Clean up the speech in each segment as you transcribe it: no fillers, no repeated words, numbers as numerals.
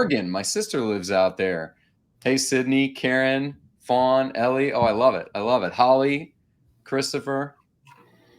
Oregon. My sister lives out there. Hey, Sydney, Karen, Fawn, Ellie. Oh, I love it. I love it. Holly, Christopher.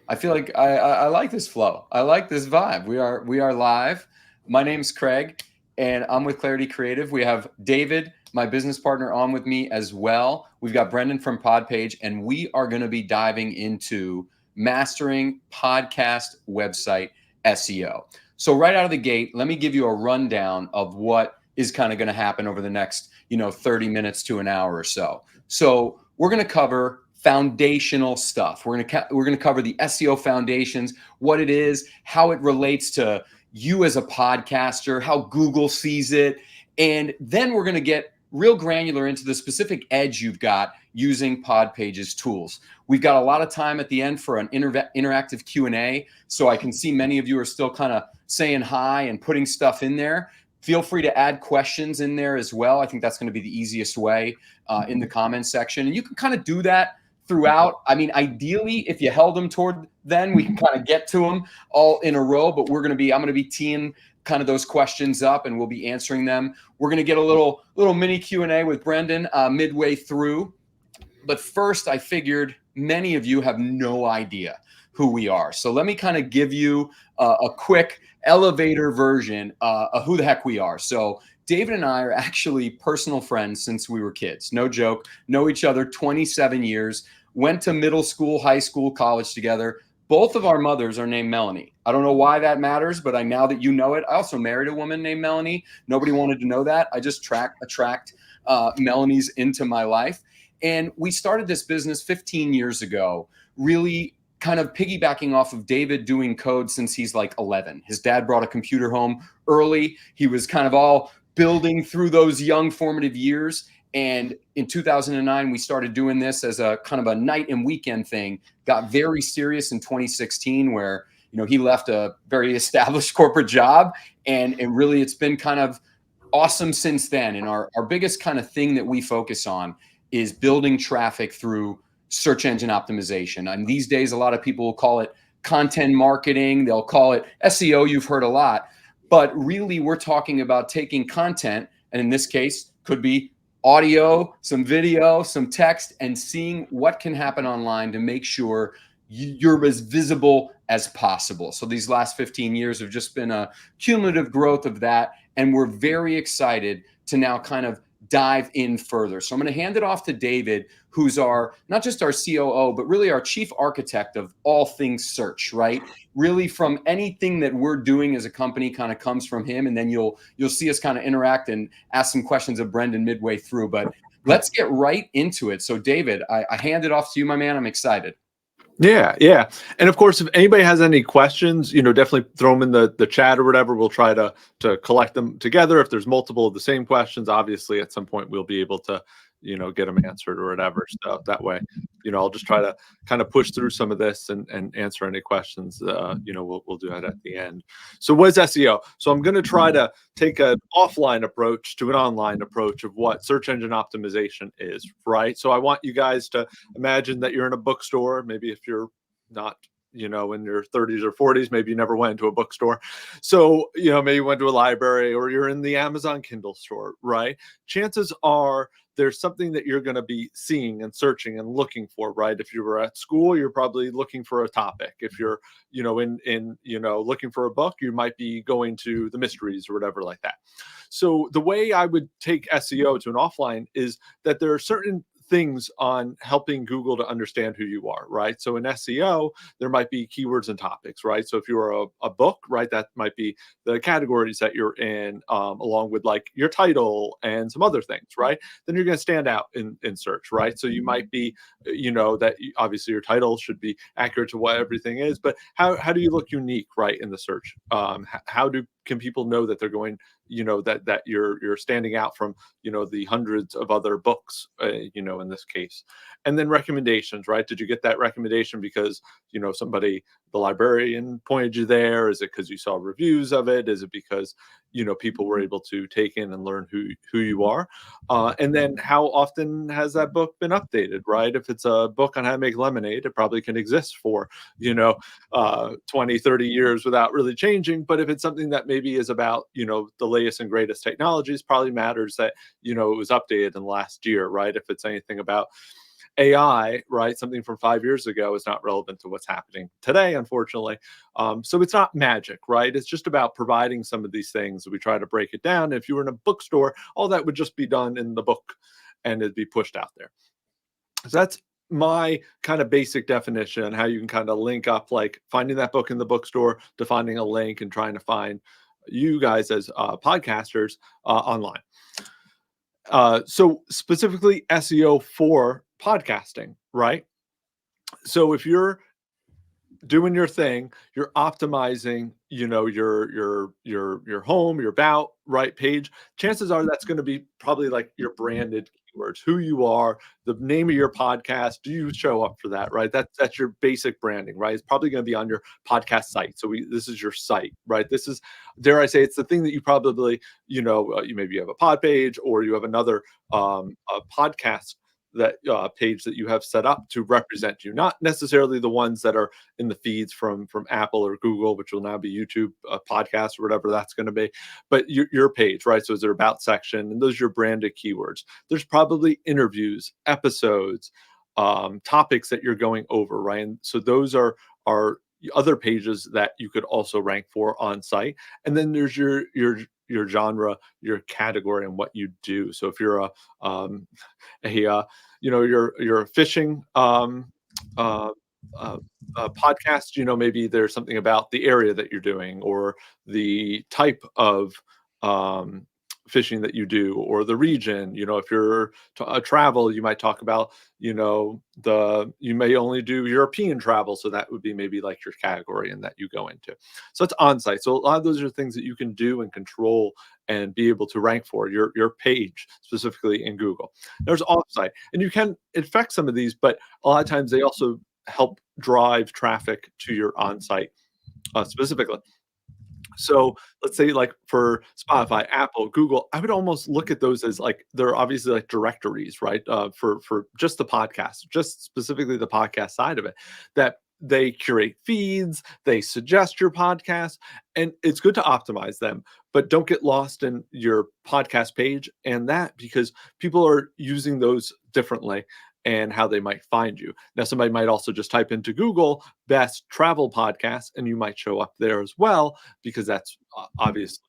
I feel like I like this flow. I like this vibe. We are live. My name's Craig, and I'm with Clarity Creative. We have David, my business partner, on with me as well. We've got Brendan from Podpage, and we are going to be diving into mastering podcast website SEO. So right out of the gate, let me give you a rundown of what is kind of going to happen over the next 30 minutes to an hour or so. So we're going to cover foundational stuff. We're going to cover the SEO foundations, what it is, how it relates to you as a podcaster, how Google sees it, and then we're going to get real granular into the specific edge you've got using Podpage's tools. We've got a lot of time at the end for an interactive Q&A, so I can see many of you are still kind of saying hi and putting stuff in there. Feel free to add questions in there as well. I think that's going to be the easiest way in the comments section. And you can kind of do that throughout. I mean, ideally, if you held them toward then, we can kind of get to them all in a row, but I'm going to be teeing kind of those questions up and we'll be answering them. We're going to get a little mini Q&A with Brendan midway through. But first, I figured many of you have no idea who we are. So let me kind of give you a quick elevator version of who the heck we are. So David and I are actually personal friends since we were kids. No joke. Know each other 27 years. Went to middle school, high school, college together. Both of our mothers are named Melanie. I don't know why that matters, but now that you know it, I also married a woman named Melanie. Nobody wanted to know that. I just attract Melanies into my life. And we started this business 15 years ago, really kind of piggybacking off of David doing code since he's like 11. His dad brought a computer home early. He was kind of all building through those young formative years. And in 2009, we started doing this as a kind of a night and weekend thing. Got very serious in 2016, where he left a very established corporate job, and really it's been kind of awesome since then. And our biggest kind of thing that we focus on is building traffic through search engine optimization. And these days, a lot of people will call it content marketing. They'll call it SEO. You've heard a lot, but really we're talking about taking content, and in this case could be audio, some video, some text, and seeing what can happen online to make sure you're as visible as possible. So these last 15 years have just been a cumulative growth of that. And we're very excited to now kind of dive in further. So I'm going to hand it off to David, who's not just our COO, but really our chief architect of all things search, right? Really from anything that we're doing as a company kind of comes from him. And then you'll see us kind of interact and ask some questions of Brendan midway through, but let's get right into it. So David, I hand it off to you, my man. I'm excited. Yeah. And of course, if anybody has any questions, definitely throw them in the chat or whatever. We'll try to collect them together. If there's multiple of the same questions, obviously at some point we'll be able to, get them answered or whatever. So that way, I'll just try to kind of push through some of this and answer any questions. We'll do that at the end. So what is SEO? So I'm going to try to take an offline approach to an online approach of what search engine optimization is, right? So I want you guys to imagine that you're in a bookstore. Maybe if you're not in your 30s or 40s, maybe you never went into a bookstore. So, maybe you went to a library or you're in the Amazon Kindle store, right? Chances are there's something that you're going to be seeing and searching and looking for, right? If you were at school, you're probably looking for a topic. If you're, looking for a book, you might be going to the mysteries or whatever like that. So the way I would take SEO to an offline is that there are certain things on helping Google to understand who you are, right? So in SEO, there might be keywords and topics, right? So if you're a book, right, that might be the categories that you're in, along with like your title and some other things, right? Then you're going to stand out in search, right? So you might be, obviously your title should be accurate to what everything is, but how do you look unique, right, in the search? Can people know that they're going, that you're standing out from, the hundreds of other books, in this case? And then recommendations, right? Did you get that recommendation because, somebody the librarian pointed you there? Is it because you saw reviews of it? Is it because people were able to take in and learn who you are? And then how often has that book been updated, right? If it's a book on how to make lemonade, it probably can exist for 20, 30 years without really changing. But if it's something that maybe is about the latest and greatest technologies, probably matters that it was updated in the last year, right? If it's anything about AI, right? Something from 5 years ago is not relevant to what's happening today, unfortunately. So it's not magic, right? It's just about providing some of these things. We try to break it down. If you were in a bookstore, all that would just be done in the book and it'd be pushed out there. So that's my kind of basic definition, how you can kind of link up, like finding that book in the bookstore to finding a link and trying to find you guys as podcasters online. So specifically SEO for podcasting, right? So if you're doing your thing, you're optimizing, your home, your about right page. Chances are that's going to be probably like your branded keywords, who you are, the name of your podcast. Do you show up for that, right? That's your basic branding, right? It's probably going to be on your podcast site. So this is your site, right? This is, dare I say, it's the thing that you probably, you maybe have a Podpage or you have another a podcast that page that you have set up to represent you, not necessarily the ones that are in the feeds from Apple or Google, which will now be YouTube podcast or whatever that's going to be, but your page, right? So is there about section, and those are your branded keywords. There's probably interviews, episodes, topics that you're going over, right? And so those are other pages that you could also rank for on site. And then there's your genre, your category, and what you do. So if you're you're a fishing podcast, maybe there's something about the area that you're doing or the type of fishing that you do or the region. If you're travel, you might talk about you may only do European travel, so that would be maybe like your category and that you go into. So it's on site. So a lot of those are things that you can do and control and be able to rank for your page specifically in Google. There's offsite, and you can affect some of these, but a lot of times they also help drive traffic to your on-site specifically. So let's say like for Spotify, Apple, Google, I would almost look at those as like they're obviously like directories, right? For just the podcast, just specifically the podcast side of it, that they curate feeds, they suggest your podcast, and it's good to optimize them, but don't get lost in your podcast page and that, because people are using those differently and how they might find you. Now, somebody might also just type into Google best travel podcast, and you might show up there as well, because that's obviously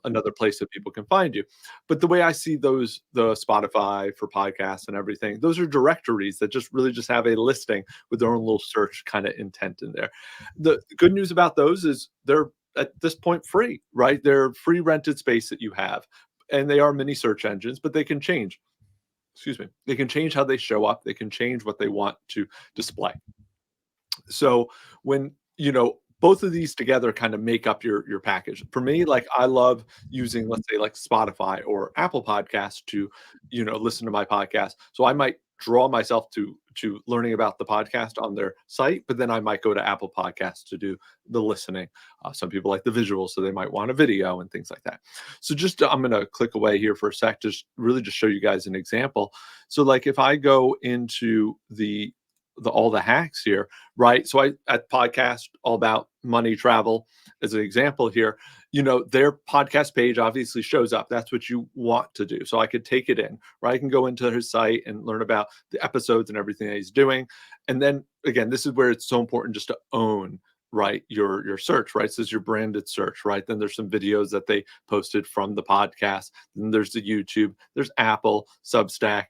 another place that people can find you. But the way I see those, the Spotify for podcasts and everything, those are directories that just really just have a listing with their own little search kind of intent in there. The good news about those is they're at this point free, right? They're free rented space that you have, and they are mini search engines, but they can change. Excuse me. They can change how they show up. They can change what they want to display. So when both of these together kind of make up your package. For me, like I love using, let's say, like Spotify or Apple Podcasts to listen to my podcast. So I might draw myself to learning about the podcast on their site, but then I might go to Apple Podcasts to do the listening. Some people like the visuals, so they might want a video and things like that. So just I'm going to click away here for a sec, just really just show you guys an example. So like if I go into the all the hacks here, right? So I at podcast all about money, travel as an example here, their podcast page obviously shows up. That's what you want to do. So I could take it in, right? I can go into his site and learn about the episodes and everything that he's doing. And then again, this is where it's so important just to own, right, your search, right? So it's your branded search, right? Then there's some videos that they posted from the podcast. Then there's the YouTube, there's Apple, Substack,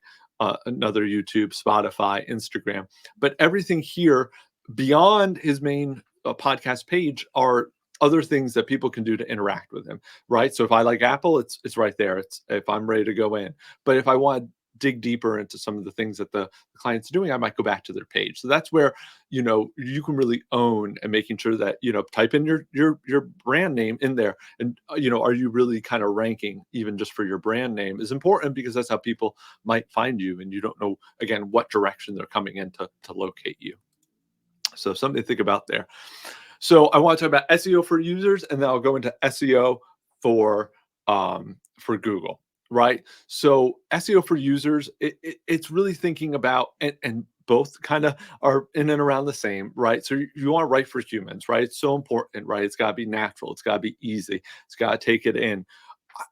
another YouTube, Spotify, Instagram. But everything here beyond his main podcast page are other things that people can do to interact with him, right? So if I like Apple, it's right there. It's if I'm ready to go in. But if I want to dig deeper into some of the things that the client's doing, I might go back to their page. So that's where you can really own and making sure that type in your brand name in there, and are you really kind of ranking even just for your brand name is important, because that's how people might find you, and you don't know again what direction they're coming in to locate you. So something to think about there. So I want to talk about SEO for users, and then I'll go into SEO for Google, right? So SEO for users, it's really thinking about, and both kind of are in and around the same, right? So you want to write for humans, right? It's so important, right? It's got to be natural. It's got to be easy. It's got to take it in.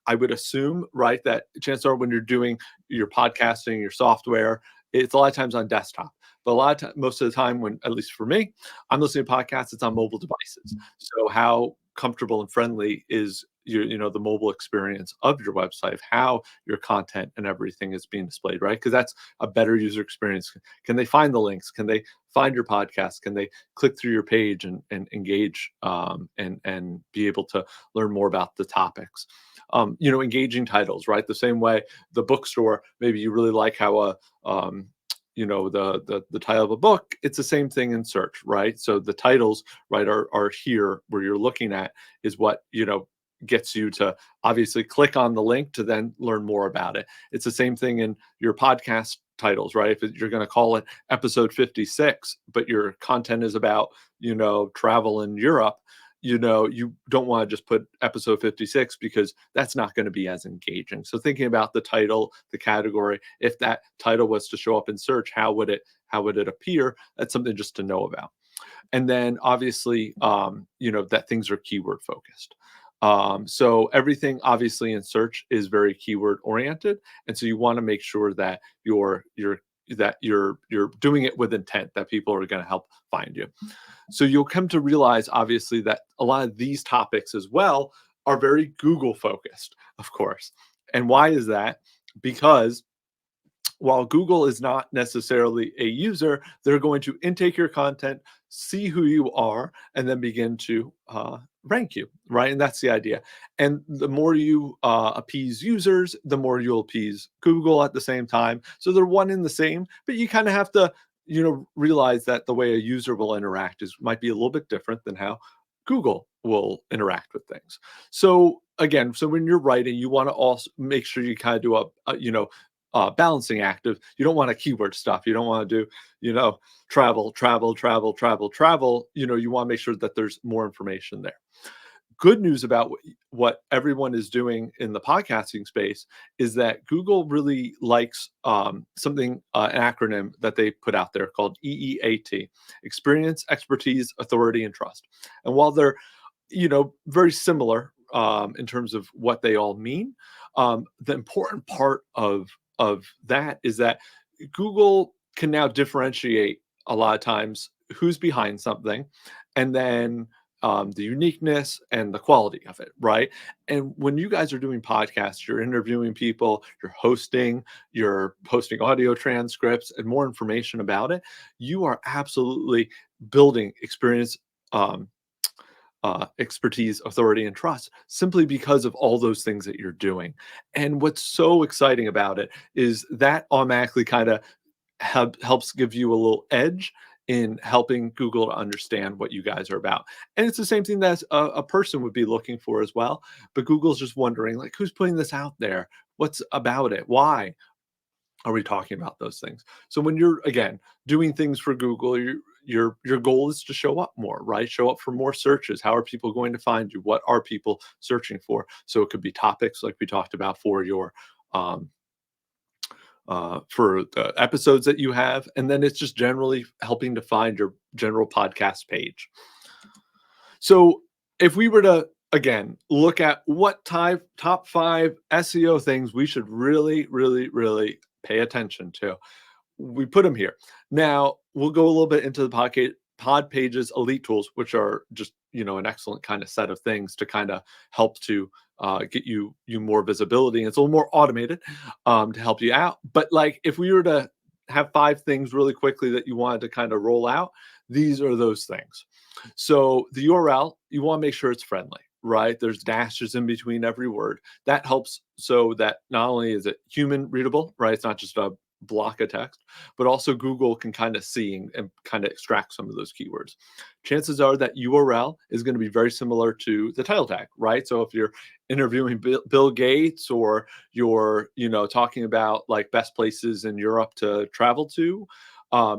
I would assume, right, that chances are when you're doing your podcasting, your software, it's a lot of times on desktop. But a lot of time, most of the time, when at least for me, I'm listening to podcasts, it's on mobile devices. So how comfortable and friendly is the mobile experience of your website, of how your content and everything is being displayed, right? Because that's a better user experience. Can they find the links? Can they find your podcast? Can they click through your page and engage and be able to learn more about the topics? Engaging titles, right? The same way the bookstore, maybe you really like how the title of a book, it's the same thing in search, right? So the titles, right, are here where you're looking at is what, gets you to obviously click on the link to then learn more about it. It's the same thing in your podcast titles, right? If you're going to call it episode 56, but your content is about, travel in Europe, you don't want to just put episode 56 because that's not going to be as engaging. So thinking about the title, the category, if that title was to show up in search, how would it appear? That's something just to know about. And then obviously, that things are keyword focused. So everything obviously in search is very keyword oriented. And so you want to make sure that you're doing it with intent, that people are going to help find you. So you'll come to realize, obviously, that a lot of these topics as well are very Google focused, of course. And why is that? Because while Google is not necessarily a user, they're going to intake your content, see who you are, and then begin to rank you, right? And that's the idea. And the more you appease users, the more you'll appease Google at the same time. So they're one and the same, but you kind of have to, realize that the way a user will interact might be a little bit different than how Google will interact with things. So again, when you're writing, you want to also make sure you kind of do a balancing act of, you don't want to keyword stuff. You don't want to do, travel. You want to make sure that there's more information there. Good news about what everyone is doing in the podcasting space is that Google really likes an acronym that they put out there called EEAT: Experience, Expertise, Authority, and Trust. And while they're, very similar in terms of what they all mean, the important part of that is that Google can now differentiate a lot of times who's behind something, and then the uniqueness and the quality of it, right? And when you guys are doing podcasts, you're interviewing people, you're posting audio transcripts and more information about it, you are absolutely building experience, expertise, authority, and trust, simply because of all those things that you're doing. And what's so exciting about it is that automatically kind of helps give you a little edge in helping Google to understand what you guys are about. And it's the same thing that a person would be looking for as well. But Google's just wondering, like, who's putting this out there? What's about it? Why are we talking about those things? So when you're, again, doing things for Google, your goal is to show up more, right? Show up for more searches. How are people going to find you? What are people searching for? So it could be topics like we talked about for your for the episodes that you have, and then it's just generally helping to find your general podcast page. So if we were to, again, look at what top 5 SEO things we should really, really, really pay attention to, we put them here. Now we'll go a little bit into the Podpage's elite tools, which are just, an excellent kind of set of things to kind of help to get you more visibility. And it's a little more automated to help you out. But like, if we were to have 5 things really quickly that you wanted to kind of roll out, these are those things. So the URL, you want to make sure it's friendly, right? There's dashes in between every word. That helps so that not only is it human readable, right? It's not just a block of text, but also Google can kind of see and kind of extract some of those keywords. Chances are that URL is going to be very similar to the title tag, right? So if you're interviewing Bill Gates, or you're, talking about like best places in Europe to travel to,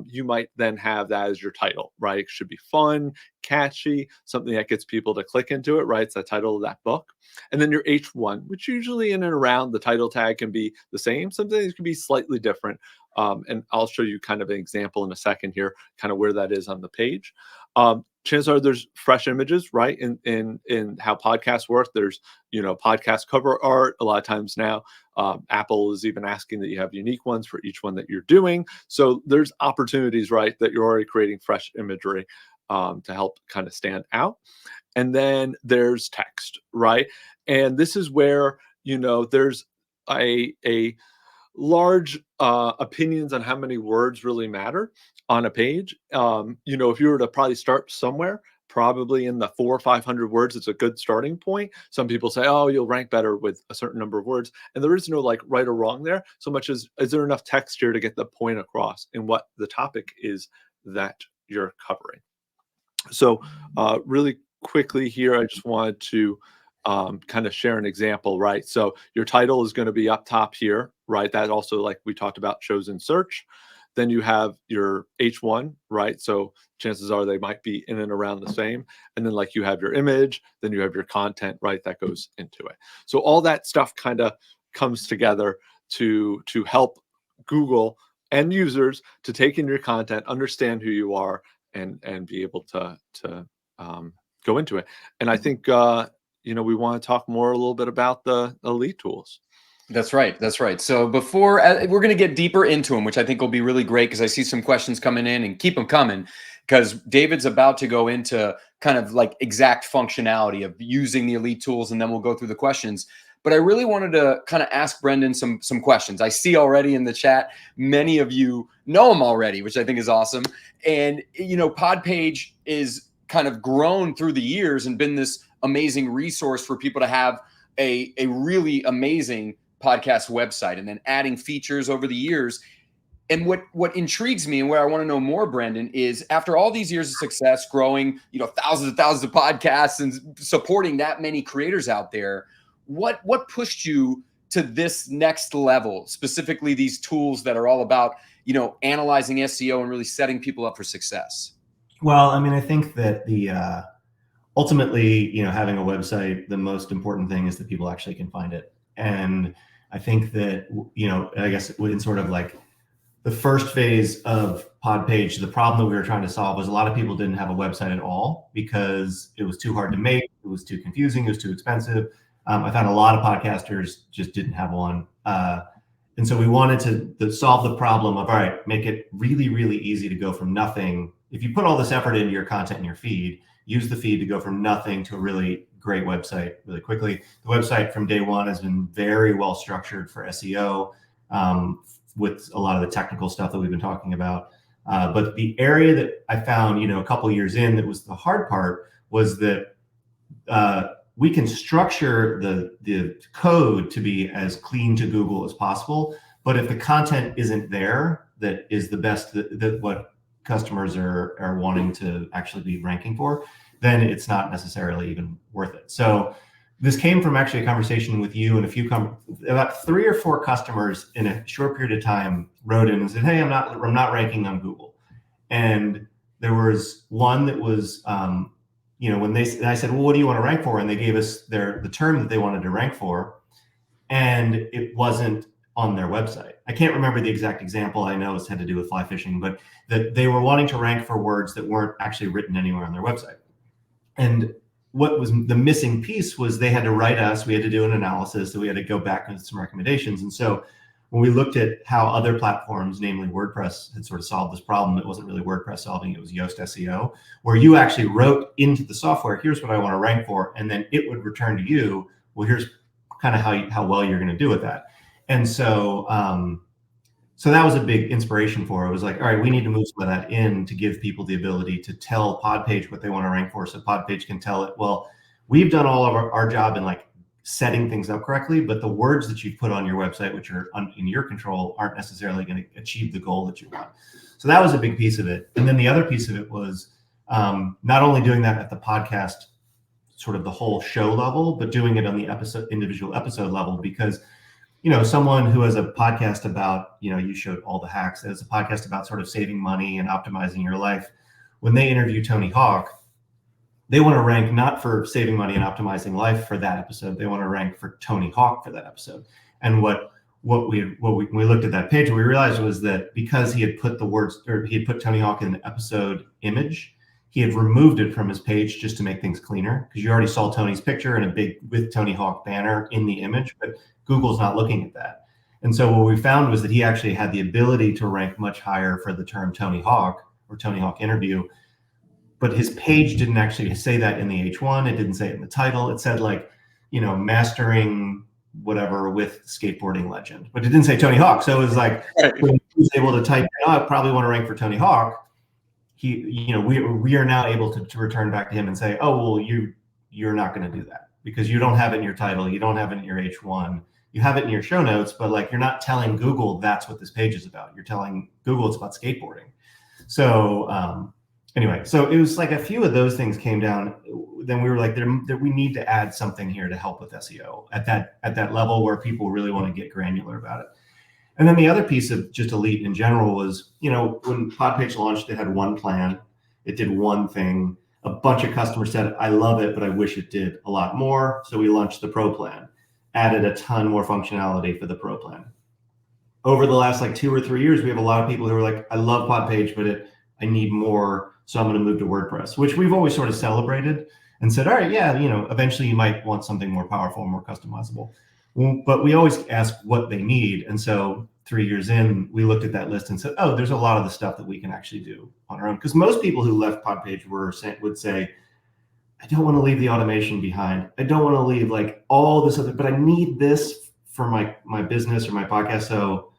you might then have that as your title, right? It should be fun, catchy, something that gets people to click into it, right? It's the title of that book. And then your H1, which usually in and around the title tag can be the same. Some things can be slightly different. And I'll show you kind of an example in a second here, kind of where that is on the page. Chances are there's fresh images, right? In how podcasts work, there's, podcast cover art. A lot of times now, Apple is even asking that you have unique ones for each one that you're doing. So there's opportunities, right, that you're already creating fresh imagery to help kind of stand out. And then there's text, right? And this is where, there's a large opinions on how many words really matter on a page. If you were to probably start somewhere, probably in the 400 or 500 words, it's a good starting point. Some people say, oh, you'll rank better with a certain number of words. And there is no like right or wrong there, so much as is there enough text here to get the point across in what the topic is that you're covering. So really quickly here, I just wanted to kind of share an example, right? So your title is going to be up top here, right? That also, like we talked about, shows in search. Then you have your H1, right? So chances are they might be in and around the same. And then like you have your image, then you have your content, right? That goes into it. So all that stuff kind of comes together to help Google and users to take in your content, understand who you are, and be able to go into it. And I think we want to talk more a little bit about the elite tools. That's right. That's right. So before we're going to get deeper into them, which I think will be really great because I see some questions coming in, and keep them coming because David's about to go into kind of like exact functionality of using the elite tools, and then we'll go through the questions. But I really wanted to kind of ask Brendan some questions. I see already in the chat, many of you know him already, which I think is awesome. And, Podpage is kind of grown through the years and been this amazing resource for people to have a really amazing podcast website, and then adding features over the years. And what intrigues me and where I want to know more, Brendan, is after all these years of success, growing, thousands and thousands of podcasts and supporting that many creators out there, what pushed you to this next level, specifically these tools that are all about, analyzing SEO and really setting people up for success? Well, I mean, I think that ultimately, having a website, the most important thing is that people actually can find it. And I think that, I guess in sort of like the first phase of Podpage, the problem that we were trying to solve was a lot of people didn't have a website at all because it was too hard to make, it was too confusing, it was too expensive. I found a lot of podcasters just didn't have one. And so we wanted to solve the problem of, all right, make it really, really easy to go from nothing. If you put all this effort into your content in your feed, use the feed to go from nothing to a really great website really quickly. The website from day one has been very well structured for SEO with a lot of the technical stuff that we've been talking about. But the area that I found, a couple years in, that was the hard part was that we can structure the code to be as clean to Google as possible. But if the content isn't there, that is the best that what customers are wanting to actually be ranking for, then it's not necessarily even worth it. So this came from actually a conversation with you and about 3 or 4 customers in a short period of time wrote in and said, hey, I'm not ranking on Google. And there was one that was, when I said, well, what do you want to rank for? And they gave us the term that they wanted to rank for, and it wasn't on their website. I can't remember the exact example. I know it had to do with fly fishing, but that they were wanting to rank for words that weren't actually written anywhere on their website. And what was the missing piece was they had to write us, we had to do an analysis, so we had to go back with some recommendations. And so when we looked at how other platforms, namely WordPress, had sort of solved this problem, it wasn't really WordPress solving, it was Yoast SEO, where you actually wrote into the software, here's what I want to rank for, and then it would return to you, well, here's kind of how well you're going to do with that. And so so that was a big inspiration for it. It was like, all right, we need to move some of that in to give people the ability to tell Podpage what they want to rank for, so Podpage can tell it, well, we've done all of our job in like setting things up correctly, but the words that you've put on your website, which are in your control, aren't necessarily going to achieve the goal that you want. So that was a big piece of it. And then the other piece of it was not only doing that at the podcast, sort of the whole show level, but doing it on the individual episode level, because someone who has a podcast about, you showed all the hacks, has a podcast about sort of saving money and optimizing your life. When they interview Tony Hawk, they want to rank not for saving money and optimizing life for that episode. They want to rank for Tony Hawk for that episode. And when we looked at that page, what we realized was that because he had put Tony Hawk in the episode image, he had removed it from his page just to make things cleaner, because you already saw Tony's picture and a big with Tony Hawk banner in the image, but Google's not looking at that. And so what we found was that he actually had the ability to rank much higher for the term Tony Hawk or Tony Hawk interview, but his page didn't actually say that in the H1. It didn't say it in the title. It said mastering whatever with skateboarding legend, but it didn't say Tony Hawk. So it was like, when he was able to type, I probably want to rank for Tony Hawk. We are now able to return back to him and say, oh, well, you're not going to do that because you don't have it in your title. You don't have it in your H1. You have it in your show notes, but you're not telling Google that's what this page is about. You're telling Google it's about skateboarding. So anyway, so it was like a few of those things came down. Then we were like, we need to add something here to help with SEO at that level where people really want to get granular about it. And then the other piece of just Elite in general was, when Podpage launched, it had one plan. It did one thing. A bunch of customers said, I love it, but I wish it did a lot more. So we launched the Pro plan, added a ton more functionality for the Pro plan. Over the last 2 or 3 years, we have a lot of people who are like, I love Podpage, but I need more. So I'm going to move to WordPress, which we've always sort of celebrated and said, all right, yeah, eventually you might want something more powerful, more customizable. But we always ask what they need. And so 3 years in, we looked at that list and said, oh, there's a lot of the stuff that we can actually do on our own. Because most people who left Podpage would say, I don't want to leave the automation behind. I don't want to leave all this other, but I need this for my business or my podcast. So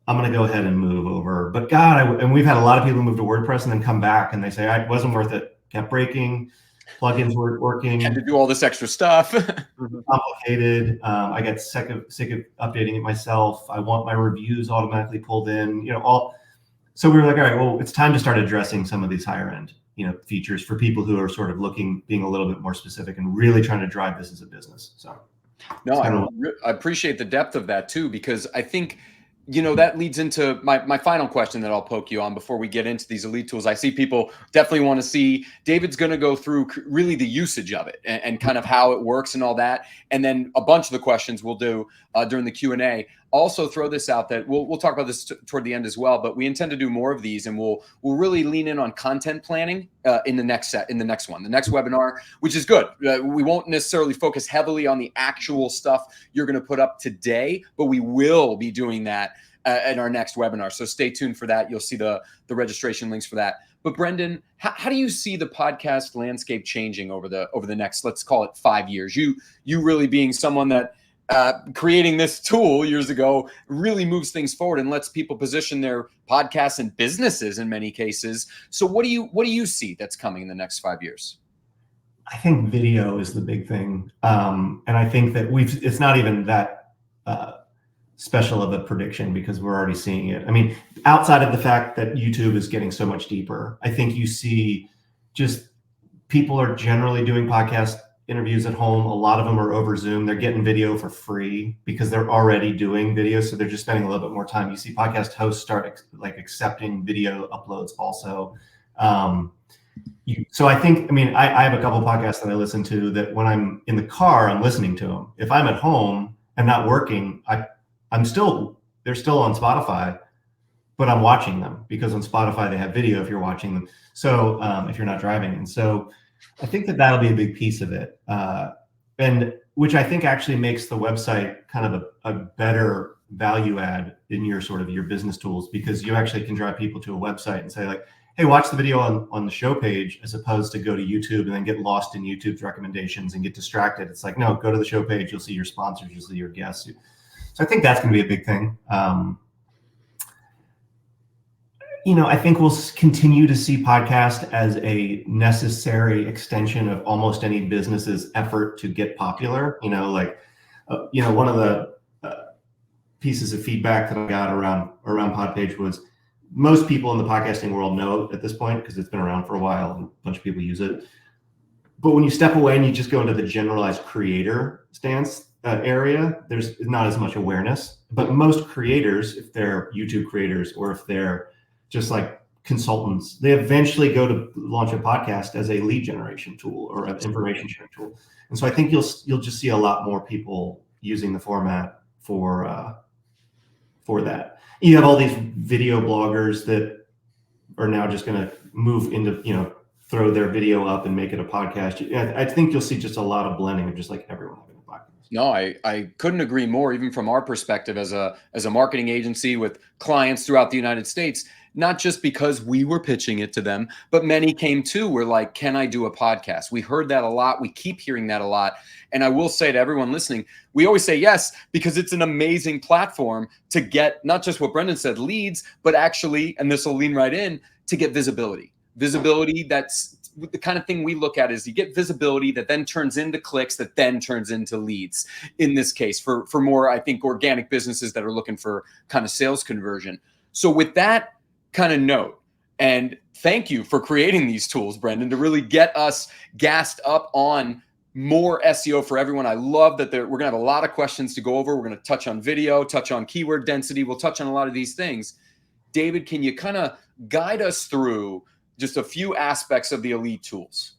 I'm going to go ahead and move over. But God, and we've had a lot of people move to WordPress and then come back and they say, it wasn't worth it. Kept breaking. Plugins weren't working. Had to do all this extra stuff. Complicated. I get sick of updating it myself. I want my reviews automatically pulled in. So we were like, all right, well, it's time to start addressing some of these higher end, features for people who are sort of being a little bit more specific and really trying to drive this as a business. So, no, I appreciate the depth of that too, because I think that leads into my final question that I'll poke you on before we get into these Elite tools. I see people definitely want to see, David's going to go through really the usage of it and kind of how it works and all that. And then a bunch of the questions we'll do during the Q&A. Also throw this out that we'll talk about this toward the end as well, but we intend to do more of these and we'll really lean in on content planning in the next webinar, which is good. We won't necessarily focus heavily on the actual stuff you're going to put up today, but we will be doing that at our next webinar. So stay tuned for that. You'll see the registration links for that. But Brendan, how do you see the podcast landscape changing over the next, let's call it 5 years? You really being someone that creating this tool years ago really moves things forward and lets people position their podcasts and businesses in many cases. So what do you see that's coming in the next 5 years? I think video is the big thing. And I think that it's not even that special of a prediction because we're already seeing it. I mean, outside of the fact that YouTube is getting so much deeper, I think you see just people are generally doing podcast interviews at home. A lot of them are over Zoom. They're getting video for free because they're already doing video. So they're just spending a little bit more time. You see podcast hosts start accepting video uploads also. So I think, I have a couple of podcasts that I listen to that when I'm in the car, I'm listening to them. If I'm at home and not working, they're still on Spotify, but I'm watching them because on Spotify, they have video if you're watching them. So if you're not driving. And so I think that'll be a big piece of it. And which I think actually makes the website kind of a better value add in your business tools, because you actually can drive people to a website and say hey, watch the video on the show page, as opposed to go to YouTube and then get lost in YouTube's recommendations and get distracted. It's like, no, go to the show page. You'll see your sponsors, you'll see your guests. So I think that's going to be a big thing. I think we'll continue to see podcast as a necessary extension of almost any business's effort to get popular. One of the pieces of feedback that I got around Podpage was most people in the podcasting world know at this point because it's been around for a while and a bunch of people use it. But when you step away and you just go into the generalized creator stance, area, there's not as much awareness. But most creators, if they're YouTube creators or if they're just like consultants, they eventually go to launch a podcast as a lead generation tool or an information sharing tool. And so I think you'll just see a lot more people using the format for that. You have all these video bloggers that are now just going to move into, throw their video up and make it a podcast. I think you'll see just a lot of blending of just like everyone having a podcast. No, I couldn't agree more, even from our perspective as a marketing agency with clients throughout the United States, not just because we were pitching it to them, but many came too. We're like, can I do a podcast? We heard that a lot. We keep hearing that a lot. And I will say to everyone listening, we always say yes, because it's an amazing platform to get not just what Brendan said, leads, but actually, and this will lean right in, to get visibility. Visibility, that's the kind of thing we look at, is you get visibility that then turns into clicks, that then turns into leads. In this case, for more, I think, organic businesses that are looking for kind of sales conversion. So with that kind of note, and thank you for creating these tools, Brendan, to really get us gassed up on more SEO for everyone. I love that we're gonna have a lot of questions to go over. We're gonna touch on video, touch on keyword density. We'll touch on a lot of these things. David, can you kind of guide us through just a few aspects of the elite tools?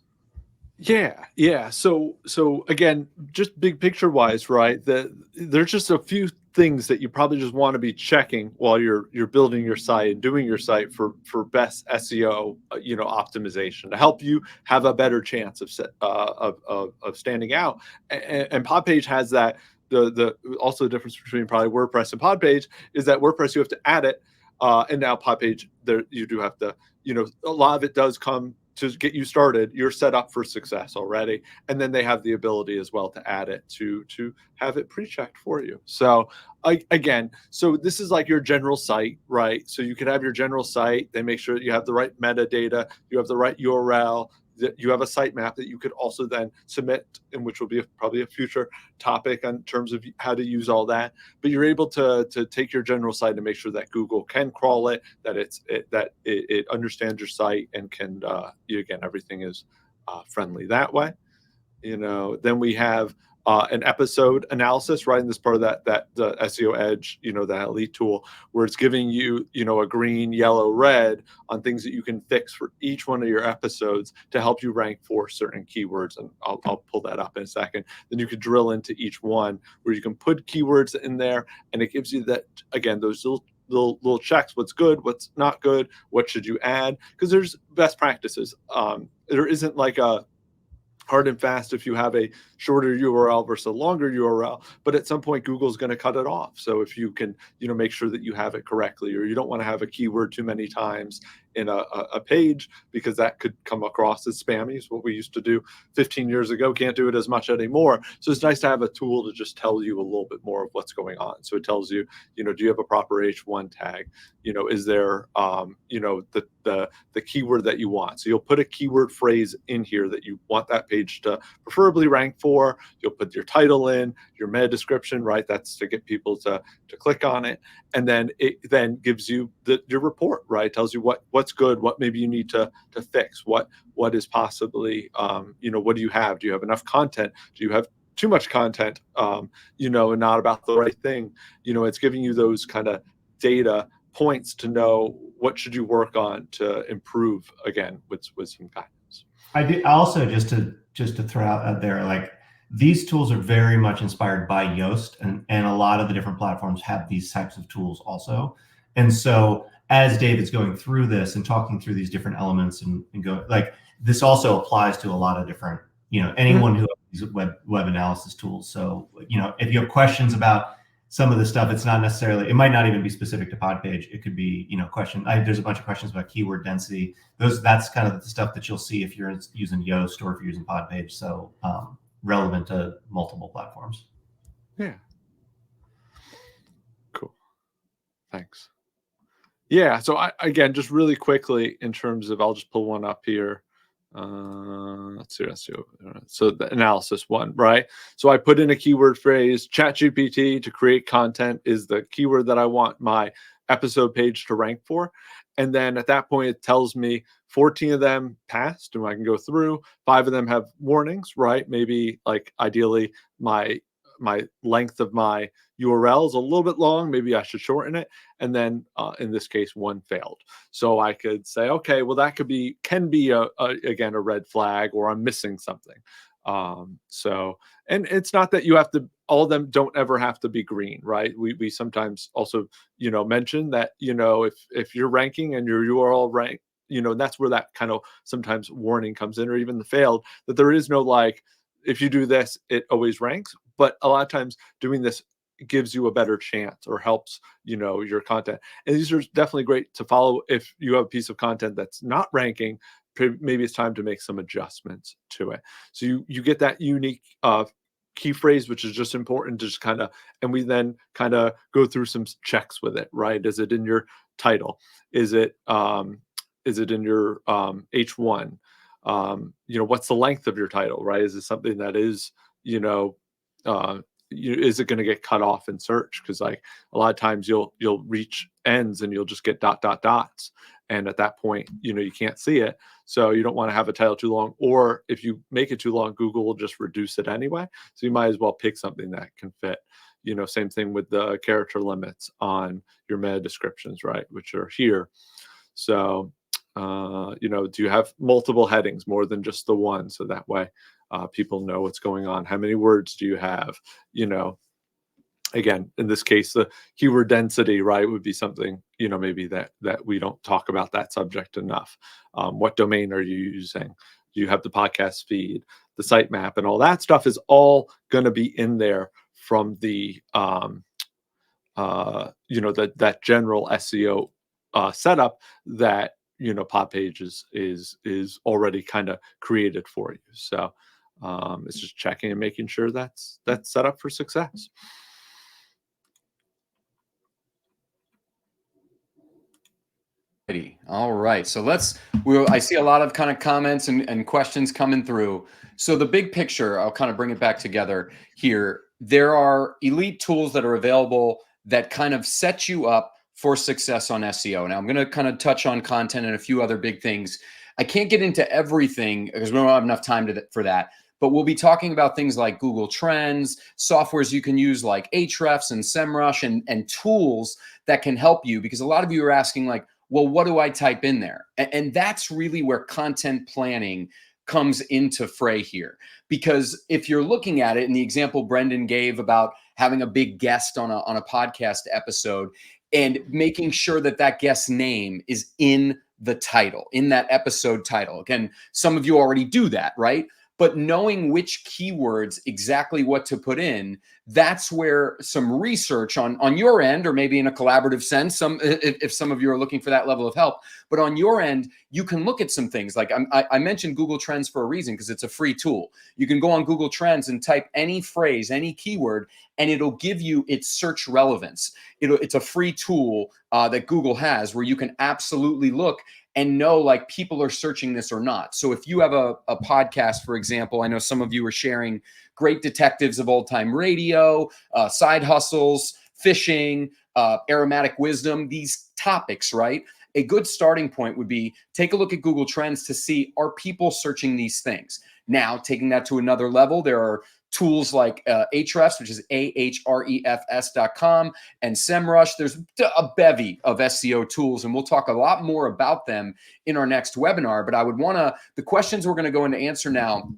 Yeah. So again, just big picture wise, right? There's just a few things that you probably just want to be checking while you're building your site and doing your site for best SEO, optimization to help you have a better chance of standing out. And Podpage has that. Also the difference between probably WordPress and Podpage is that WordPress, you have to add it, and now Podpage, there you do have to. A lot of it does come to get you started. You're set up for success already, and then they have the ability as well to add it to have it pre-checked for you. So again, so this is like your general site, right? So you can have your general site. They make sure that you have the right metadata, you have the right URL, that you have a sitemap that you could also then submit, and which will be probably a future topic in terms of how to use all that. But you're able to take your general site and make sure that Google can crawl it, that it understands your site and can again, everything is friendly that way. Then we have an episode analysis, right? And this part of the SEO Edge, that elite tool, where it's giving you, a green, yellow, red on things that you can fix for each one of your episodes to help you rank for certain keywords. And I'll pull that up in a second. Then you could drill into each one where you can put keywords in there, and it gives you that, again, those little checks, what's good, what's not good, what should you add, because there's best practices. There isn't like a hard and fast if you have a shorter URL versus a longer URL, but at some point Google's going to cut it off. So if you can, make sure that you have it correctly, or you don't want to have a keyword too many times in a page, because that could come across as spammy. Is what we used to do 15 years ago. Can't do it as much anymore. So it's nice to have a tool to just tell you a little bit more of what's going on. So it tells you, do you have a proper H1 tag? Is there, the keyword that you want? So you'll put a keyword phrase in here that you want that page to preferably rank for. You'll put your title in, your meta description, right? That's to get people to click on it. And then it then gives you your report, right? It tells you what's good, what maybe you need to fix, what is possibly, what do you have? Do you have enough content? Do you have too much content, and not about the right thing? It's giving you those kind of data points to know what should you work on to improve, again, with some guidance. I also, just to throw out there, like, these tools are very much inspired by Yoast, and a lot of the different platforms have these types of tools also. And so as David's going through this and talking through these different elements and go, like, this also applies to a lot of different, anyone who has these web analysis tools. So, if you have questions about some of the stuff, it's not necessarily, it might not even be specific to Podpage. It could be, there's a bunch of questions about keyword density. That's kind of the stuff that you'll see if you're using Yoast or if you're using Podpage. So relevant to multiple platforms. Yeah. Cool. Thanks. Yeah. So again, just really quickly in terms of, I'll just pull one up here. Let's see. So the analysis one, right? So I put in a keyword phrase, ChatGPT to create content is the keyword that I want my episode page to rank for. And then at that point, it tells me 14 of them passed, and I can go through. 5 of them have warnings, right? Maybe, like, ideally my my length of my URL is a little bit long. Maybe I should shorten it. And then in this case, one failed. So I could say, okay, well, that can be again, a red flag, or I'm missing something. And it's not that you have to, all of them don't ever have to be green, right? We sometimes also, mention that, if you're ranking and your URL rank, that's where that kind of sometimes warning comes in, or even the failed, that there is no, like, if you do this, it always ranks. But a lot of times doing this gives you a better chance, or helps, your content. And these are definitely great to follow if you have a piece of content that's not ranking. Maybe it's time to make some adjustments to it. So you get that unique key phrase, which is just important to just kind of, and we then kind of go through some checks with it, right? Is it in your title? Is it in your H1? What's the length of your title, right? Is it something that is, is it going to get cut off in search? Because, like, a lot of times you'll reach ends and you'll just get dots, and at that point, you can't see it. So you don't want to have a title too long, or if you make it too long, Google will just reduce it anyway. So you might as well pick something that can fit. Same thing with the character limits on your meta descriptions, right, which are here. So do you have multiple headings, more than just the one? So that way people know what's going on. How many words do you have? Again, in this case, the keyword density, right, would be something, maybe that we don't talk about that subject enough. What domain are you using? Do you have the podcast feed, the sitemap, and all that stuff is all going to be in there from the, that general SEO setup that, Podpage is already kind of created for you. So it's just checking and making sure that's set up for success. All right. So I see a lot of kind of comments and questions coming through. So the big picture, I'll kind of bring it back together here. There are elite tools that are available that kind of set you up for success on SEO. Now I'm going to kind of touch on content and a few other big things. I can't get into everything because we don't have enough time for that. But we'll be talking about things like Google Trends, softwares you can use like Ahrefs and SEMrush, and tools that can help you, because a lot of you are asking, like, well, what do I type in there? And that's really where content planning comes into fray here. Because if you're looking at it in the example Brendan gave about having a big guest on a podcast episode, and making sure that guest's name is in the title, in that episode title. Again, some of you already do that, right? But knowing which keywords, exactly what to put in, that's where some research on your end, or maybe in a collaborative sense, if some of you are looking for that level of help, but on your end, you can look at some things. Like I mentioned Google Trends for a reason, because it's a free tool. You can go on Google Trends and type any phrase, any keyword, and it'll give you its search relevance. It's a free tool that Google has, where you can absolutely look and know, like, people are searching this or not. So if you have a podcast, for example, I know some of you are sharing great detectives of old time radio, side hustles, fishing, aromatic wisdom, these topics, right? A good starting point would be take a look at Google Trends to see, are people searching these things? Now, taking that to another level, there are tools like Ahrefs, which is ahrefs.com, and SEMrush. There's a bevy of SEO tools, and we'll talk a lot more about them in our next webinar. But I would the questions we're going to go into answer now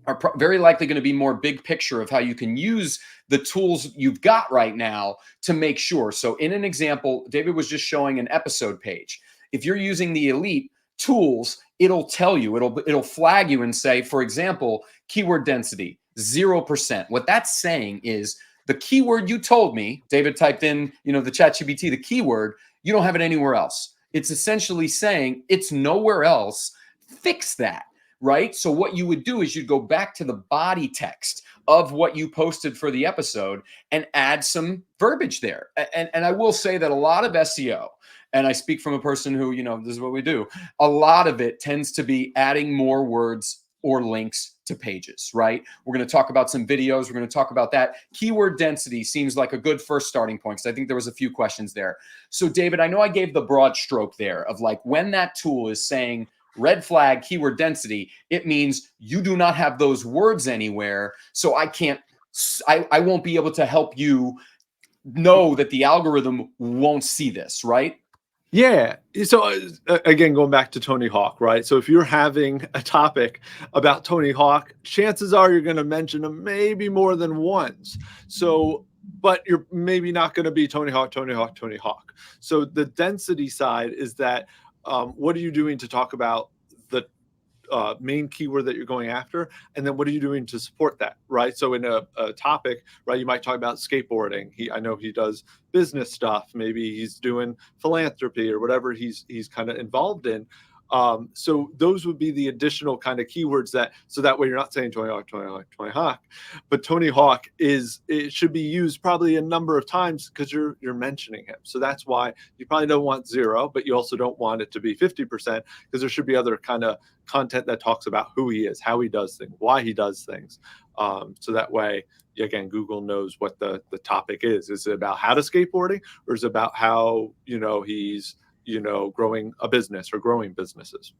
are very likely going to be more big picture of how you can use the tools you've got right now to make sure. So in an example, David was just showing an episode page. If you're using the elite tools, it'll tell you, it'll flag you and say, for example, keyword density, 0%. What that's saying is the keyword you told me, David typed in, the ChatGPT, the keyword, you don't have it anywhere else. It's essentially saying it's nowhere else. Fix that, right? So what you would do is you'd go back to the body text of what you posted for the episode and add some verbiage there. And I will say that a lot of SEO, and I speak from a person who, this is what we do, a lot of it tends to be adding more words or links to pages, right? We're going to talk about some videos. We're going to talk about that. Keyword density seems like a good first starting point, because I think there was a few questions there. So David, I know I gave the broad stroke there of, like, when that tool is saying red flag keyword density, it means you do not have those words anywhere. So I can't I won't be able to help you know that the algorithm won't see this, right? Yeah. So again, going back to Tony Hawk, right? So if you're having a topic about Tony Hawk, chances are you're going to mention him maybe more than once. So, but you're maybe not going to be Tony Hawk, Tony Hawk, Tony Hawk. So the density side is that what are you doing to talk about the main keyword that you're going after, and then what are you doing to support that, right? So in a topic, right, you might talk about skateboarding. I know he does business stuff, maybe he's doing philanthropy or whatever he's kind of involved in. So those would be the additional kind of keywords so that way you're not saying Tony Hawk, Tony Hawk, Tony Hawk, but Tony Hawk it should be used probably a number of times because you're mentioning him. So that's why you probably don't want 0, but you also don't want it to be 50% because there should be other kind of content that talks about who he is, how he does things, why he does things. So that way, again, Google knows what the topic is. Is it about how to skateboarding, or is it about how, he's, growing a business or growing businesses?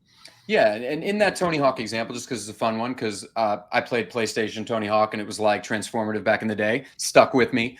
Yeah, and in that Tony Hawk example, just because it's a fun one, because I played PlayStation Tony Hawk and it was like transformative back in the day, stuck with me.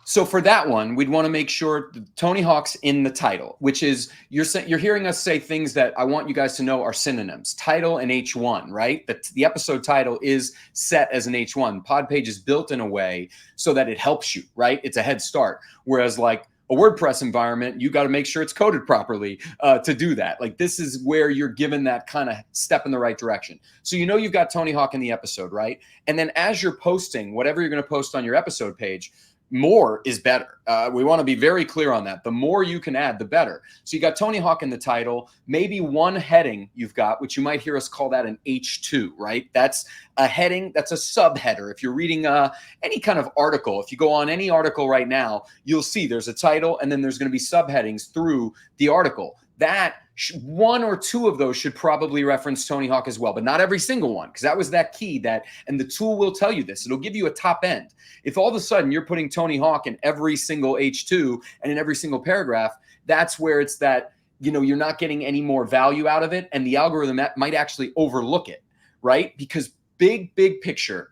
So for that one, we'd want to make sure Tony Hawk's in the title, which is you're hearing us say things that I want you guys to know are synonyms. Title and H1, right? The episode title is set as an H1. Podpage is built in a way so that it helps you, right? It's a head start. Whereas like a WordPress environment, you got to make sure it's coded properly to do that. Like this is where you're given that kind of step in the right direction. So you've got Tony Hawk in the episode, right? And then as you're posting, whatever you're going to post on your episode page, more is better. We want to be very clear on that. The more you can add, the better. So you got Tony Hawk in the title, maybe one heading you've got, which you might hear us call that an H2, right? That's a heading, that's a subheader. If you're reading any kind of article, if you go on any article right now, you'll see there's a title and then there's going to be subheadings through the article. That one or two of those should probably reference Tony Hawk as well, but not every single one, because that was that key and the tool will tell you this. It'll give you a top end. If all of a sudden you're putting Tony Hawk in every single H2 and in every single paragraph, that's where it's that, you're not getting any more value out of it. And the algorithm might actually overlook it, right? Because big picture,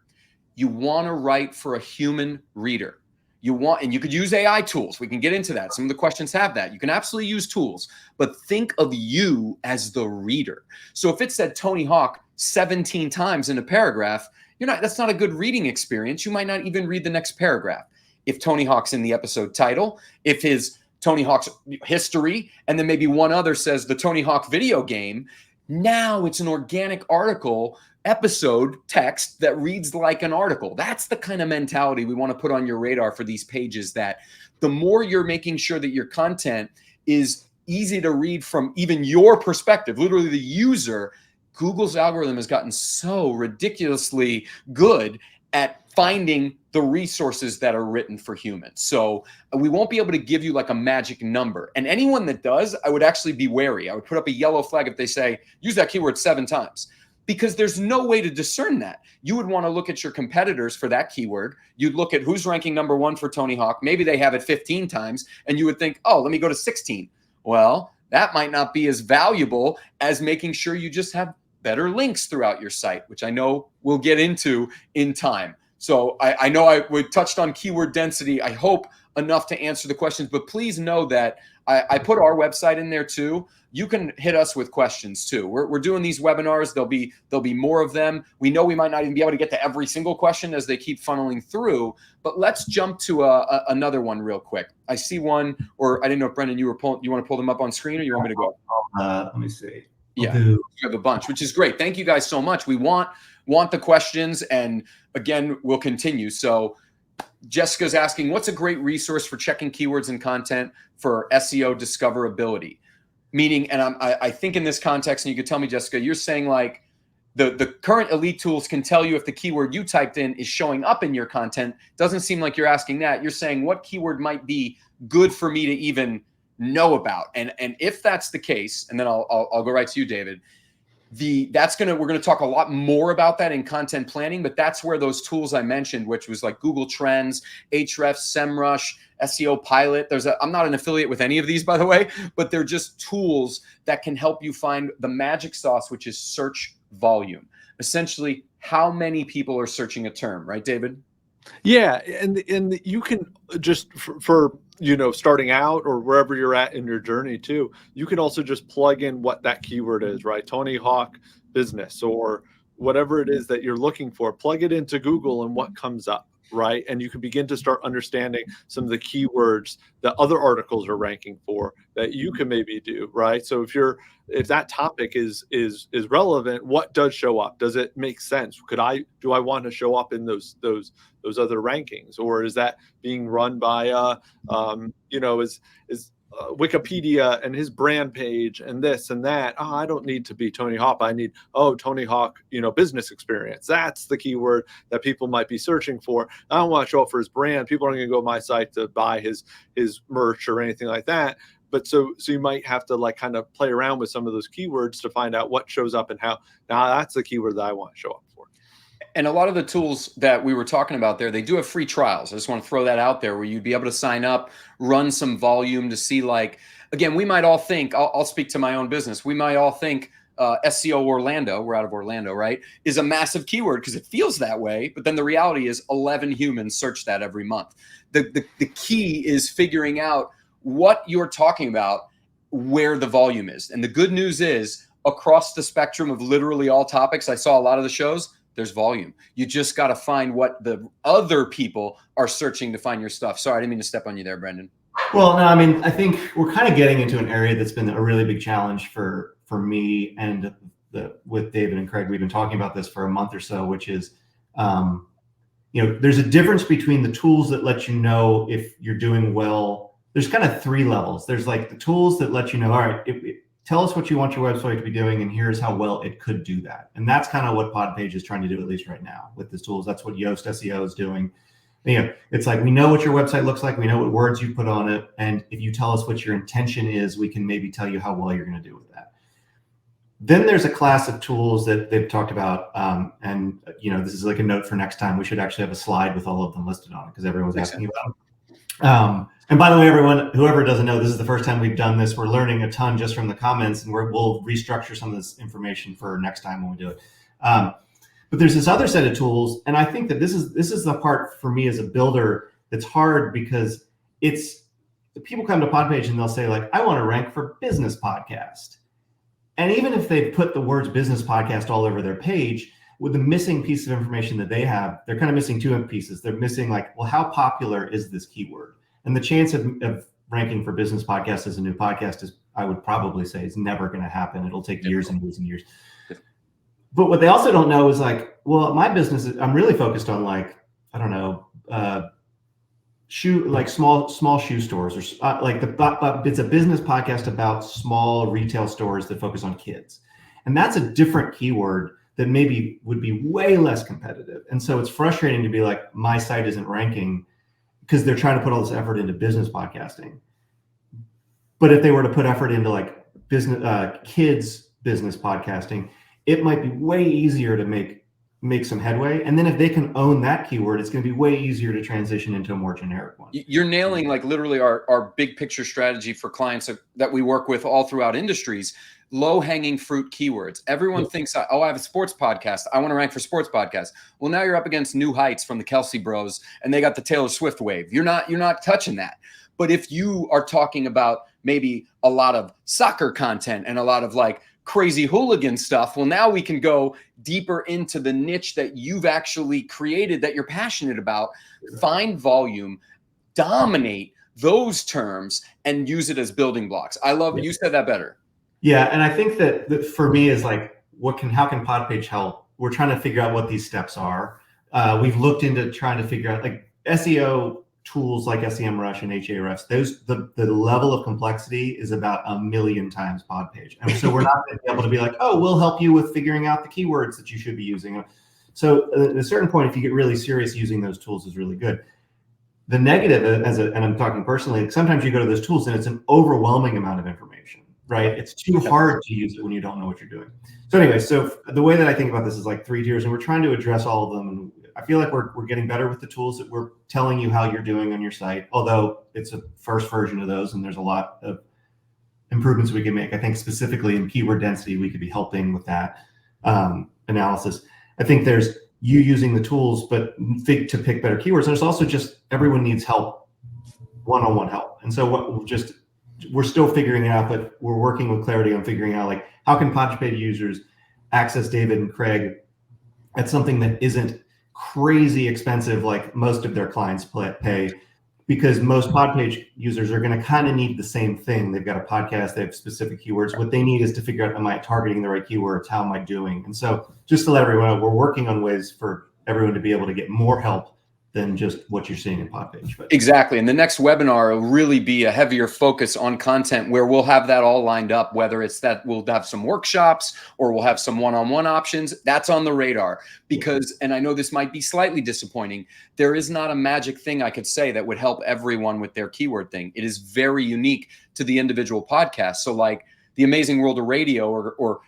you want to write for a human reader. And you could use AI tools. We can get into that. Some of the questions have that. You can absolutely use tools, but think of you as the reader. So if it said Tony Hawk 17 times in a paragraph, that's not a good reading experience. You might not even read the next paragraph. If Tony Hawk's in the episode title, if his Tony Hawk's history, and then maybe one other says the Tony Hawk video game, now it's an organic article episode text that reads like an article. That's the kind of mentality we want to put on your radar for these pages, that the more you're making sure that your content is easy to read from even your perspective, literally the user, Google's algorithm has gotten so ridiculously good at finding the resources that are written for humans. So we won't be able to give you like a magic number. And anyone that does, I would actually be wary. I would put up a yellow flag if they say, use that keyword 7 times. Because there's no way to discern that. You would want to look at your competitors for that keyword. You'd look at who's ranking #1 for Tony Hawk. Maybe they have it 15 times, and you would think, oh, let me go to 16. Well, that might not be as valuable as making sure you just have better links throughout your site, which I know we'll get into in time. So I know we touched on keyword density, I hope enough to answer the questions, but please know that I put our website in there too. You can hit us with questions too. We're doing these webinars. There'll be more of them. We know we might not even be able to get to every single question as they keep funneling through, but let's jump to another one real quick. I see one, or I didn't know if Brendan, you want to pull them up on screen, or you want me to go? Let me see. Yeah, you have a bunch, which is great. Thank you guys so much. We want the questions, and again, we'll continue. So Jessica's asking, what's a great resource for checking keywords and content for SEO discoverability? Meaning, and I think in this context, and you could tell me, Jessica, you're saying like the current elite tools can tell you if the keyword you typed in is showing up in your content. Doesn't seem like you're asking that. You're saying what keyword might be good for me to even know about. And if that's the case, and then I'll go right to you, David. We're going to talk a lot more about that in content planning, but that's where those tools I mentioned, which was like Google Trends, Ahrefs, SEMrush, SEO Pilot. I'm not an affiliate with any of these, by the way, but they're just tools that can help you find the magic sauce, which is search volume. Essentially, how many people are searching a term, right, David? Yeah, and you can just for starting out or wherever you're at in your journey too, you can also just plug in what that keyword is, right? Tony Hawk business or whatever it is that you're looking for. Plug it into Google and what comes up, right? And you can begin to start understanding some of the keywords that other articles are ranking for that you can maybe do, right? So if that topic is relevant, what does show up? Does it make sense? Do I want to show up in those other rankings, or is that being run by is Wikipedia and his brand page and this and that? Oh, I don't need to be Tony Hawk. I need Tony Hawk business experience. That's the keyword that people might be searching for. I don't want to show up for his brand. People aren't going to go to my site to buy his merch or anything like that. But so you might have to like kind of play around with some of those keywords to find out what shows up and how. Now that's the keyword that I want to show up for. And a lot of the tools that we were talking about there, they do have free trials. I just want to throw that out there where you'd be able to sign up, run some volume to see, like, again, we might all think, I'll speak to my own business. We might all think SEO Orlando, we're out of Orlando, right, is a massive keyword because it feels that way. But then the reality is 11 humans search that every month. The key is figuring out what you're talking about, where the volume is. And the good news is across the spectrum of literally all topics, I saw a lot of the shows, there's volume. You just got to find what the other people are searching to find your stuff. Sorry, I didn't mean to step on you there, Brendan. Well, no, I mean, I think we're kind of getting into an area that's been a really big challenge for me and with David and Craig. We've been talking about this for a month or so, which is, there's a difference between the tools that let you know if you're doing well. There's kind of three levels. There's like the tools that let you know, all right, tell us what you want your website to be doing, and here's how well it could do that. And that's kind of what Podpage is trying to do, at least right now with these tools. That's what Yoast SEO is doing. It's like, we know what your website looks like. We know what words you put on it. And if you tell us what your intention is, we can maybe tell you how well you're going to do with that. Then there's a class of tools that they've talked about. And this is like a note for next time. We should actually have a slide with all of them listed on it because everyone's asking about them. And by the way, everyone, whoever doesn't know, this is the first time we've done this. We're learning a ton just from the comments, and we'll restructure some of this information for next time when we do it. But there's this other set of tools, and I think that this is the part for me as a builder that's hard, because people come to Podpage and they'll say, like, I want to rank for business podcast. And even if they put the words business podcast all over their page, with the missing piece of information that they have, they're kind of missing two pieces. They're missing, like, well, how popular is this keyword? And the chance of ranking for business podcast as a new podcast is, I would probably say, is never going to happen. It'll take years and years and years. But what they also don't know is, like, well, my business, I'm really focused on, like, I don't know, small shoe stores, or it's a business podcast about small retail stores that focus on kids. And that's a different keyword that maybe would be way less competitive. And so it's frustrating to be like, my site isn't ranking because they're trying to put all this effort into business podcasting. But if they were to put effort into, like, business, kids business podcasting, it might be way easier to make some headway. And then if they can own that keyword, it's going to be way easier to transition into a more generic one. You're nailing, like, literally our big picture strategy for clients that we work with all throughout industries. Low hanging fruit keywords. Everyone thinks, oh, I have a sports podcast, I want to rank for sports podcasts. Well, now you're up against New Heights from the Kelsey Bros, and they got the Taylor Swift wave. You're not touching that. But if you are talking about maybe a lot of soccer content and a lot of, like, crazy hooligan stuff, well, now we can go deeper into the niche that you've actually created, that you're passionate about. Find volume, dominate those terms, and use it as building blocks. I love it. You said that better. Yeah, and I think that for me is, like, how can Podpage help? We're trying to figure out what these steps are. We've looked into trying to figure out, like, SEO tools like SEMrush and Ahrefs. The level of complexity is about 1 million times Podpage, and so we're not going to be able to be like, oh, we'll help you with figuring out the keywords that you should be using. So at a certain point, if you get really serious, using those tools is really good. The negative, and I'm talking personally, sometimes you go to those tools and it's an overwhelming amount of information. Right? It's too hard to use it when you don't know what you're doing. So anyway, so the way that I think about this is like 3 tiers, and we're trying to address all of them. And I feel like we're getting better with the tools that we're telling you how you're doing on your site, although it's a first version of those, and there's a lot of improvements we can make. I think specifically in keyword density, we could be helping with that analysis. I think there's you using the tools, but to pick better keywords. And it's also just everyone needs help, one-on-one help. And so we're still figuring it out, but we're working with Clarity on figuring out like how can Podpage users access David and Craig at something that isn't crazy expensive like most of their clients pay, because most Podpage users are going to kind of need the same thing. They've got a podcast, they have specific keywords. What they need is to figure out, am I targeting the right keywords? How am I doing? And so just to let everyone know, we're working on ways for everyone to be able to get more help than just what you're seeing in Podpage. But exactly. And the next webinar will really be a heavier focus on content where we'll have that all lined up, whether it's that we'll have some workshops or we'll have some one-on-one options. That's on the radar because, and I know this might be slightly disappointing, there is not a magic thing I could say that would help everyone with their keyword thing. It is very unique to the individual podcast. So like The Amazing World of Radio or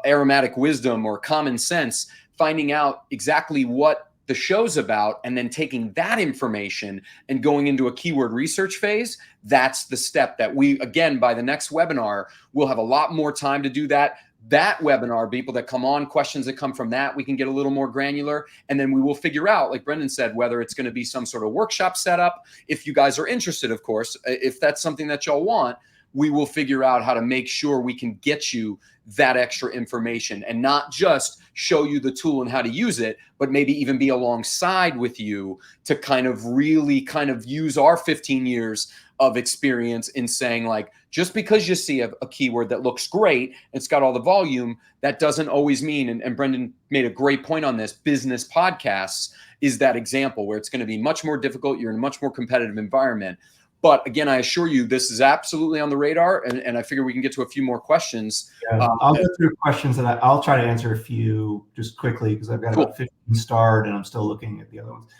Aromatic Wisdom or Common Sense, finding out exactly what the show's about and then taking that information and going into a keyword research phase, that's the step that we, again, by the next webinar, we'll have a lot more time to do that. That webinar, people that come on, questions that come from that, we can get a little more granular. And then we will figure out, like Brendan said, whether it's going to be some sort of workshop setup. If you guys are interested, of course, if that's something that y'all want, we will figure out how to make sure we can get you that extra information and not just show you the tool and how to use it, but maybe even be alongside with you to kind of really kind of use our 15 years of experience in saying like, just because you see a keyword that looks great, it's got all the volume, that doesn't always mean, and Brendan made a great point on this, business podcasts is that example where it's going to be much more difficult. You're in a much more competitive environment. But again, I assure you, this is absolutely on the radar, and I figure we can get to a few more questions. Yeah, I'll go through questions, and I'll try to answer a few just quickly because I've got about 15 starred, and I'm still looking at the other ones.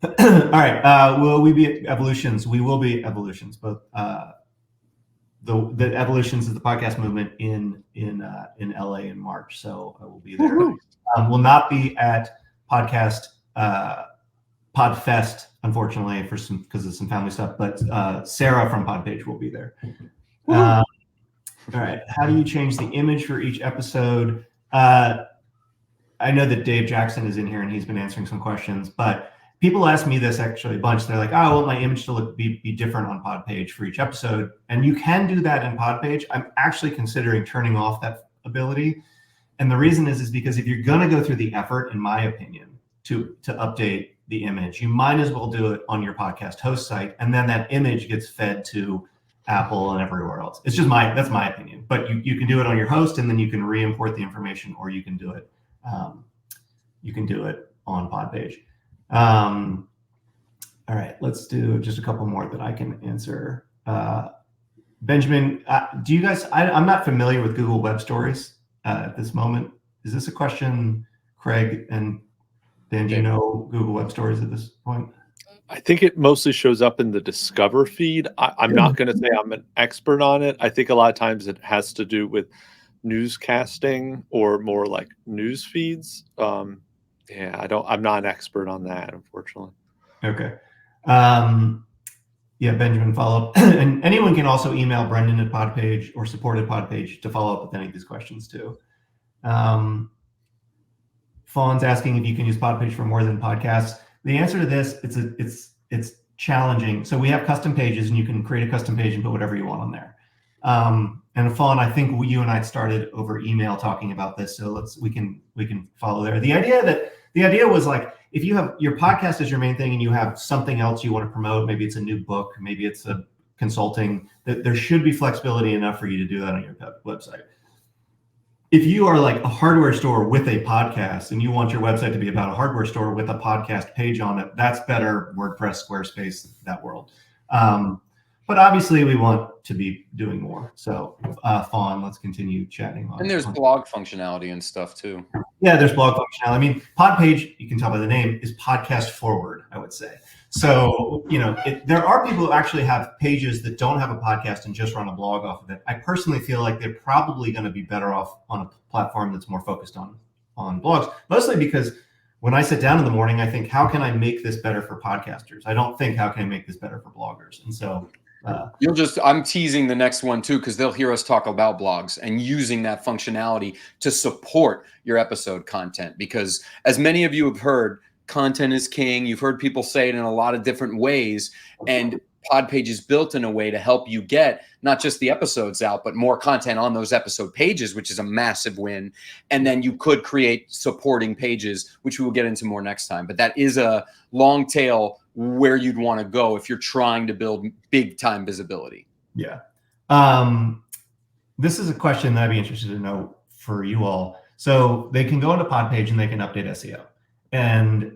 All right, will we be at Evolutions? We will be at Evolutions, but the Evolutions is the podcast movement in LA in March, so I will be there. Will not be at Podfest, unfortunately, because of some family stuff. But Sarah from Podpage will be there. All right. How do you change the image for each episode? I know that Dave Jackson is in here and he's been answering some questions, but people ask me this actually a bunch. They're like, "Oh, I want my image to be different on Podpage for each episode," and you can do that in Podpage. I'm actually considering turning off that ability, and the reason is because if you're going to go through the effort, in my opinion, to update the image, you might as well do it on your podcast host site, and then that image gets fed to Apple and everywhere else. It's just that's my opinion. But you can do it on your host, and then you can re-import the information, or you can do it on Podpage. All right, let's do just a couple more that I can answer. Benjamin, do you guys? I'm not familiar with Google Web Stories at this moment. Is this a question, Craig and Dan, do you know Google Web Stories at this point? I think it mostly shows up in the Discover feed. I'm not going to say I'm an expert on it. I think a lot of times it has to do with newscasting or more like news feeds. I'm not an expert on that, unfortunately. Okay. Yeah, Benjamin, follow up. And anyone can also email Brendan at Podpage or support at Podpage to follow up with any of these questions too. Fawn's asking if you can use Podpage for more than podcasts. The answer to this, it's challenging. So we have custom pages, and you can create a custom page and put whatever you want on there. And Fawn, I think you and I started over email talking about this, so we can follow there. The idea was like, if you have your podcast as your main thing and you have something else you want to promote, maybe it's a new book, maybe it's a consulting, that there should be flexibility enough for you to do that on your website. If you are like a hardware store with a podcast and you want your website to be about a hardware store with a podcast page on it, that's better WordPress, Squarespace, that world. But obviously we want to be doing more. So Fawn, let's continue chatting on. And there's blog functionality and stuff too. Yeah, there's blog functionality. I mean, Podpage, you can tell by the name, is podcast forward, I would say. So, there are people who actually have pages that don't have a podcast and just run a blog off of it. I personally feel like they're probably going to be better off on a platform that's more focused on blogs, mostly because when I sit down in the morning, I think, how can I make this better for podcasters? I don't think, how can I make this better for bloggers? And so I'm teasing the next one too, because they'll hear us talk about blogs and using that functionality to support your episode content. Because as many of you have heard, content is king. You've heard people say it in a lot of different ways. And Podpage is built in a way to help you get not just the episodes out, but more content on those episode pages, which is a massive win. And then you could create supporting pages, which we will get into more next time. But that is a long tail where you'd want to go if you're trying to build big time visibility. Yeah. This is a question that I'd be interested to know for you all. So they can go into Podpage and they can update SEO, and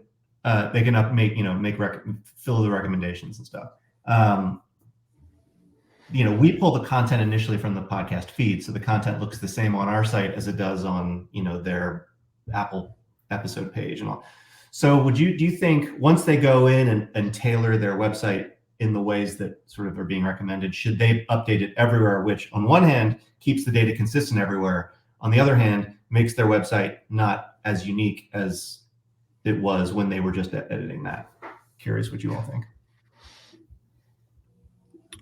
they can fill the recommendations and stuff. We pull the content initially from the podcast feed, so the content looks the same on our site as it does on their Apple episode page and all. So do you think once they go in and tailor their website in the ways that sort of are being recommended, should they update it everywhere, which on one hand keeps the data consistent everywhere, on the other hand makes their website not as unique as it was when they were just editing that? Curious what you all think.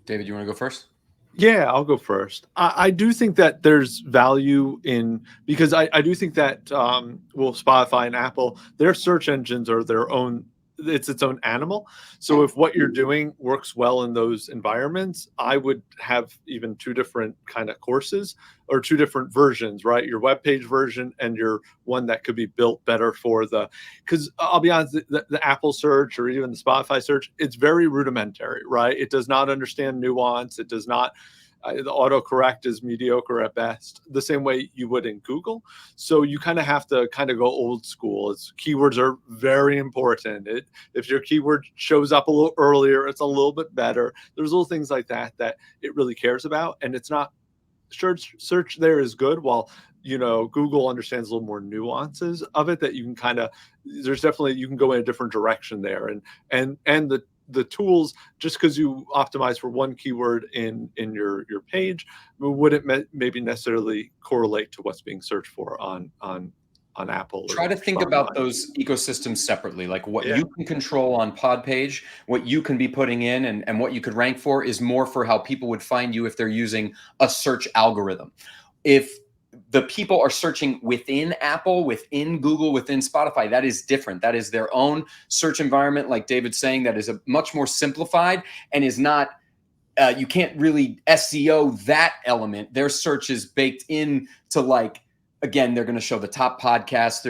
David, you want to go first? Yeah, I'll go first. I do think that there's value in, because I do think that Spotify and Apple, their search engines are their own, it's its own animal. So if what you're doing works well in those environments, I would have even two different kind of courses or two different versions, right? Your web page version and your one that could be built better for because I'll be honest, the Apple search or even the Spotify search, it's very rudimentary, right? It does not understand nuance. It does not, the autocorrect is mediocre at best, the same way you would in Google. So you kind of have to go old school. Keywords are very important. If your keyword shows up a little earlier, it's a little bit better. There's little things like that it really cares about. And it's not, search there is good, while Google understands a little more nuances of it that you can there's definitely, you can go in a different direction there. And the tools, just because you optimize for one keyword in your page, wouldn't maybe necessarily correlate to what's being searched for on Apple. Try to think about those ecosystems separately, like what you can control on Podpage, what you can be putting in, and what you could rank for is more for how people would find you if they're using a search algorithm. If the people are searching within Apple, within Google, within Spotify, that is different. That is their own search environment. Like David's saying, that is a much more simplified and is not, you can't really SEO that element. Their search is baked in to again, they're going to show the top podcasts.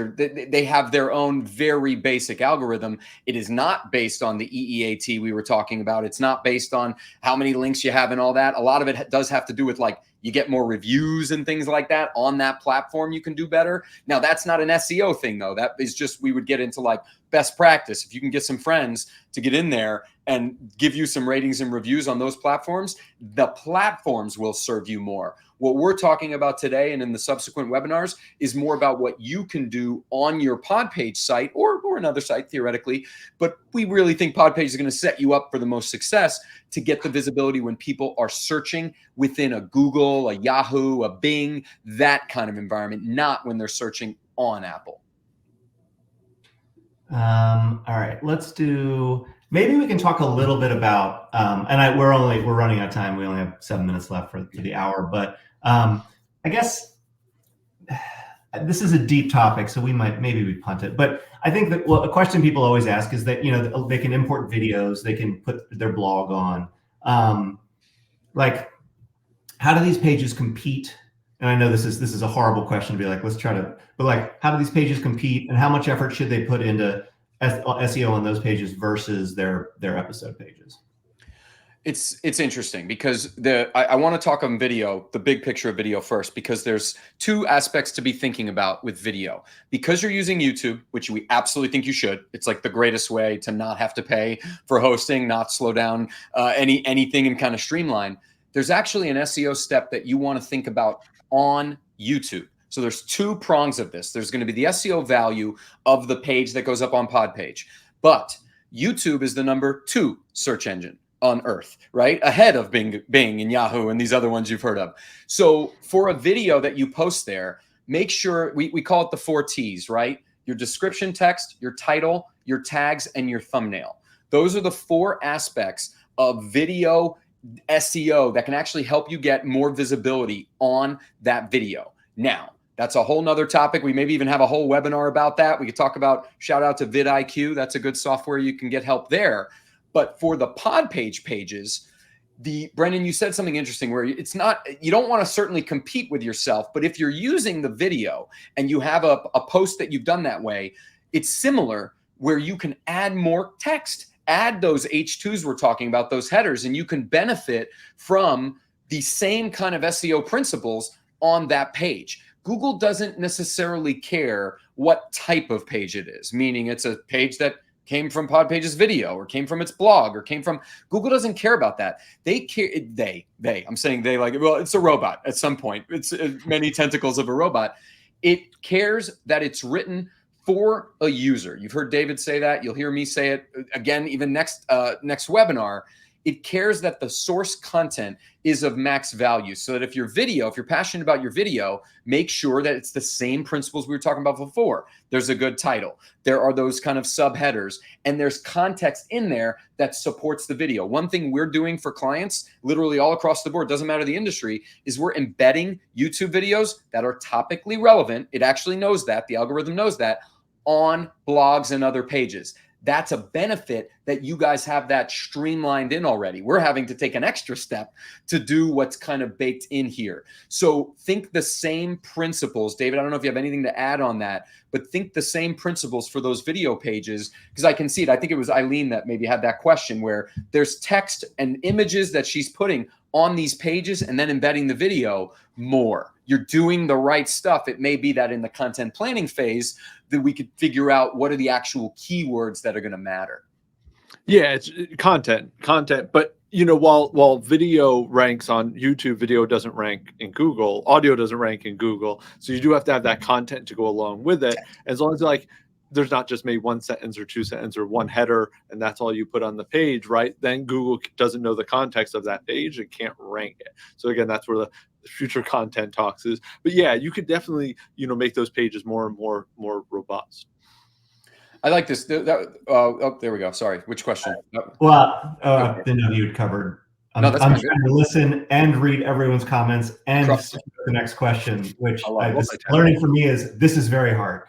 They have their own very basic algorithm. It is not based on the EEAT we were talking about. It's not based on how many links you have and all that. A lot of it does have to do with you get more reviews and things like that on that platform. You can do better. Now, that's not an SEO thing, though. That is just, we would get into best practice. If you can get some friends to get in there and give you some ratings and reviews on those platforms, the platforms will serve you more. What we're talking about today and in the subsequent webinars is more about what you can do on your Podpage site or another site theoretically. But we really think Podpage is going to set you up for the most success to get the visibility when people are searching within a Google, a Yahoo, a Bing, that kind of environment, not when they're searching on Apple. All right, maybe we can talk a little bit about, we're running out of time. We only have 7 minutes left for the hour, but I guess this is a deep topic, so maybe we punt it. But I think that a question people always ask is that they can import videos, they can put their blog on. How do these pages compete? And I know this is a horrible question to be but how do these pages compete, and how much effort should they put into SEO on those pages versus their episode pages? It's interesting because I want to talk on video, the big picture of video first, because there's two aspects to be thinking about with video. Because you're using YouTube, which we absolutely think you should. It's the greatest way to not have to pay for hosting, not slow down anything, and kind of streamline. There's actually an SEO step that you want to think about on YouTube. So there's two prongs of this. There's going to be the SEO value of the page that goes up on Podpage, but YouTube is the number 2 search engine on earth, right? Ahead of Bing and Yahoo and these other ones you've heard of. So for a video that you post there, make sure, we call it the 4 T's, right? Your description text, your title, your tags, and your thumbnail. Those are the 4 aspects of video SEO that can actually help you get more visibility on that video. Now, that's a whole nother topic. We maybe even have a whole webinar about that. We could talk about, shout out to vidIQ. That's a good software. You can get help there. But for the Podpage pages, Brendan, you said something interesting where it's not, you don't want to certainly compete with yourself, but if you're using the video and you have a post that you've done that way, it's similar where you can add more text, add those H2s we're talking about, those headers, and you can benefit from the same kind of SEO principles on that page. Google doesn't necessarily care what type of page it is, meaning it's a page that came from Podpage's video or came from its blog or came from, Google doesn't care about that. They care, I'm saying they, like, well, it's a robot at some point. It's many tentacles of a robot. It cares that it's written for a user. You've heard David say that. You'll hear me say it again, even next webinar. It cares that the source content is of max value, so that if you're passionate about your video, make sure that it's the same principles we were talking about before. There's a good title. There are those kind of subheaders, and there's context in there that supports the video. One thing we're doing for clients, literally all across the board, doesn't matter the industry, is we're embedding YouTube videos that are topically relevant. It actually knows that. The algorithm knows that, on blogs and other pages. That's a benefit that you guys have that streamlined in already. We're having to take an extra step to do what's kind of baked in here. So think the same principles. David, I don't know if you have anything to add on that, but think the same principles for those video pages, because I can see it. I think it was Eileen that maybe had that question where there's text and images that she's putting on these pages and then embedding the video more. You're doing the right stuff. It may be that in the content planning phase that we could figure out what are the actual keywords that are going to matter. Yeah, it's content. But while video ranks on YouTube, video doesn't rank in Google, audio doesn't rank in Google. So you do have to have that content to go along with it. As long as there's not just maybe one sentence or two sentences or one header, and that's all you put on the page, right? Then Google doesn't know the context of that page and can't rank it. So again, that's where the future content talks is. But yeah, you could definitely, make those pages more and more robust. I like this. Oh, there we go. Sorry. Which question? Well, didn't know you had covered. I'm trying to listen and read everyone's comments and the next question, which learning for me is this is very hard.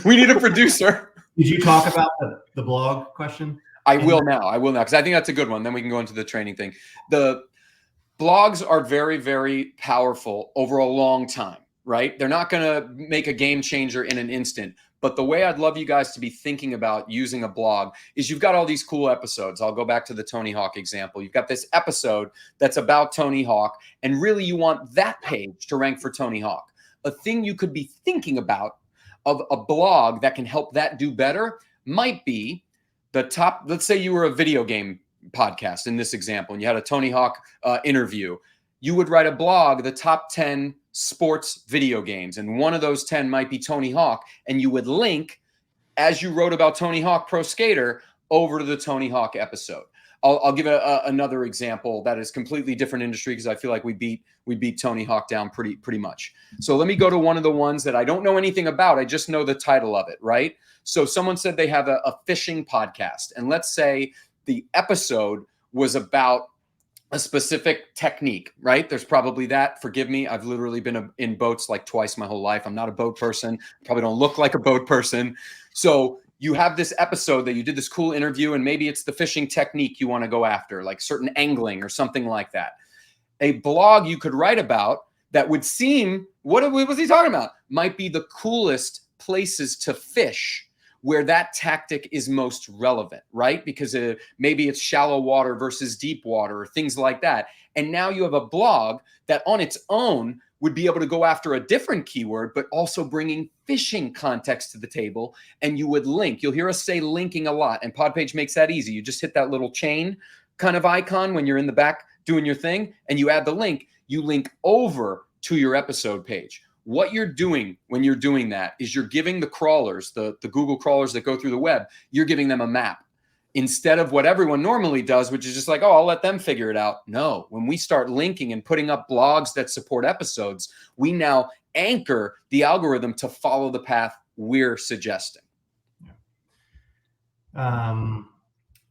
We need a producer. Did you talk about the blog question? I will now, because I think that's a good one. Then we can go into the training thing. The blogs are very, very powerful over a long time, right? They're not going to make a game changer in an instant. But the way I'd love you guys to be thinking about using a blog is you've got all these cool episodes. I'll go back to the Tony Hawk example. You've got this episode that's about Tony Hawk, and really you want that page to rank for Tony Hawk. A thing you could be thinking about of a blog that can help that do better might be the top, let's say you were a video game podcast in this example, and you had a Tony Hawk interview. You would write a blog, the top 10 sports video games, and one of those 10 might be Tony Hawk, and you would link, as you wrote about Tony Hawk Pro Skater, over to the Tony Hawk episode. I'll give another example that is completely different industry, because I feel like we beat Tony Hawk down pretty much. So let me go to one of the ones that I don't know anything about. I just know the title of it, right? So someone said they have a fishing podcast, and let's say the episode was about a specific technique, right? There's probably that. Forgive me. I've literally been in boats like twice my whole life. I'm not a boat person. Probably don't look like a boat person. So you have this episode that you did this cool interview, and maybe it's the fishing technique you want to go after, like certain angling or something like that. A blog you could write about that would seem, what was he talking about? Might be the coolest places to fish where that tactic is most relevant, right? Because maybe it's shallow water versus deep water or things like that. And now you have a blog that on its own would be able to go after a different keyword, but also bringing fishing context to the table. And you would link. You'll hear us say linking a lot, and Podpage makes that easy. You just hit that little chain kind of icon when you're in the back doing your thing, and you add the link. You link over to your episode page. What you're doing when you're doing that is you're giving the crawlers, the Google crawlers that go through the web, you're giving them a map. Instead of what everyone normally does, which is just like, oh, I'll let them figure it out. No, when we start linking and putting up blogs that support episodes, we now anchor the algorithm to follow the path we're suggesting.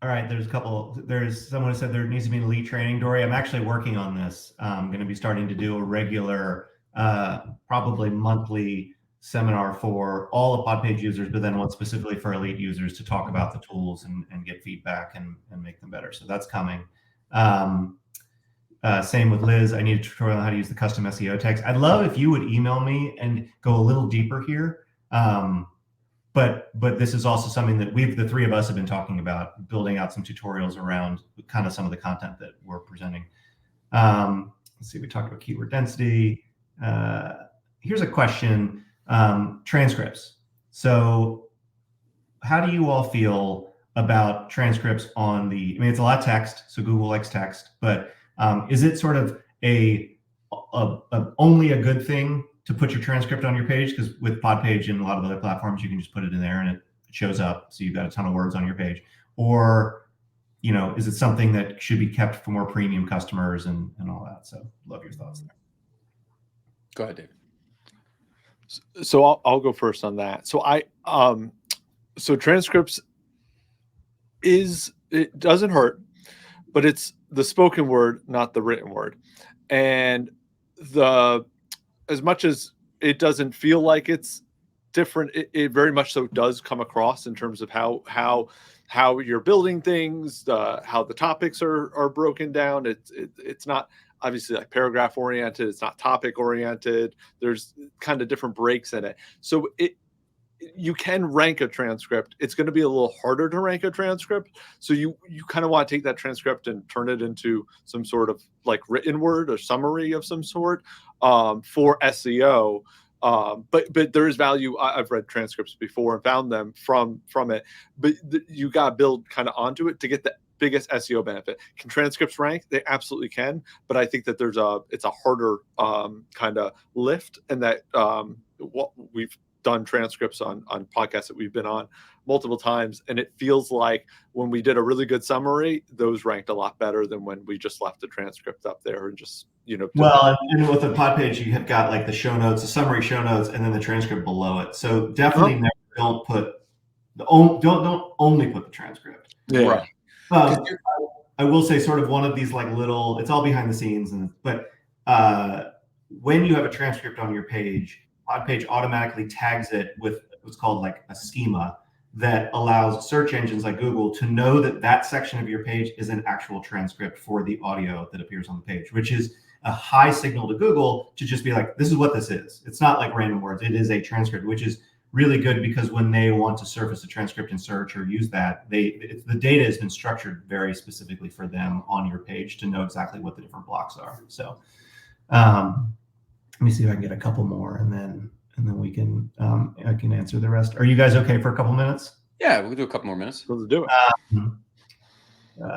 All right, there's a couple. There's someone who said there needs to be an elite training, Dory. I'm actually working on this. I'm going to be starting to do a regular, probably monthly seminar for all the Podpage users, but then one specifically for elite users to talk about the tools and get feedback and make them better. So that's coming. Same with Liz. I need a tutorial on how to use the custom SEO tags. I'd love if you would email me and go a little deeper here. But this is also something that the three of us have been talking about, building out some tutorials around kind of some of the content that we're presenting. Let's see, we talked about keyword density. Here's a question, transcripts. So how do you all feel about transcripts on I mean, it's a lot of text, so Google likes text, but is it sort of only a good thing to put your transcript on your page? Because with Podpage and a lot of other platforms, you can just put it in there and it shows up. So you've got a ton of words on your page. Or, is it something that should be kept for more premium customers and all that? So love your thoughts there. Go ahead, David. So I'll go first on that. So so transcripts it doesn't hurt, but it's the spoken word, not the written word. And as much as it doesn't feel like it's different, it very much so does come across in terms of how you're building things, how the topics are broken down. It's not obviously like paragraph oriented. It's not topic oriented. There's kind of different breaks in it. So you can rank a transcript. It's going to be a little harder to rank a transcript. So you kind of want to take that transcript and turn it into some sort of like written word or summary of some sort for SEO. But there is value. I've read transcripts before and found them from it. But you got to build kind of onto it to get the biggest SEO benefit. Can transcripts rank? They absolutely can. But I think that it's a harder kind of lift, and that what we've done transcripts on podcasts that we've been on multiple times, and it feels like when we did a really good summary, those ranked a lot better than when we just left the transcript up there and just well, and with the Podpage, you have got like the show notes, the summary show notes, and then the transcript below it. So definitely never, don't only put the transcript. Yeah. Right. I will say sort of one of these like little, it's all behind the scenes, but when you have a transcript on your page, Podpage automatically tags it with what's called like a schema that allows search engines like Google to know that section of your page is an actual transcript for the audio that appears on the page, which is a high signal to Google to just be like, this is what this is. It's not like random words. It is a transcript, which is really good because when they want to surface a transcript in search or use that, the data has been structured very specifically for them on your page to know exactly what the different blocks are. So let me see if I can get a couple more, and then we can I can answer the rest. Are you guys okay for a couple minutes? Yeah, we'll do a couple more minutes. Let's do it.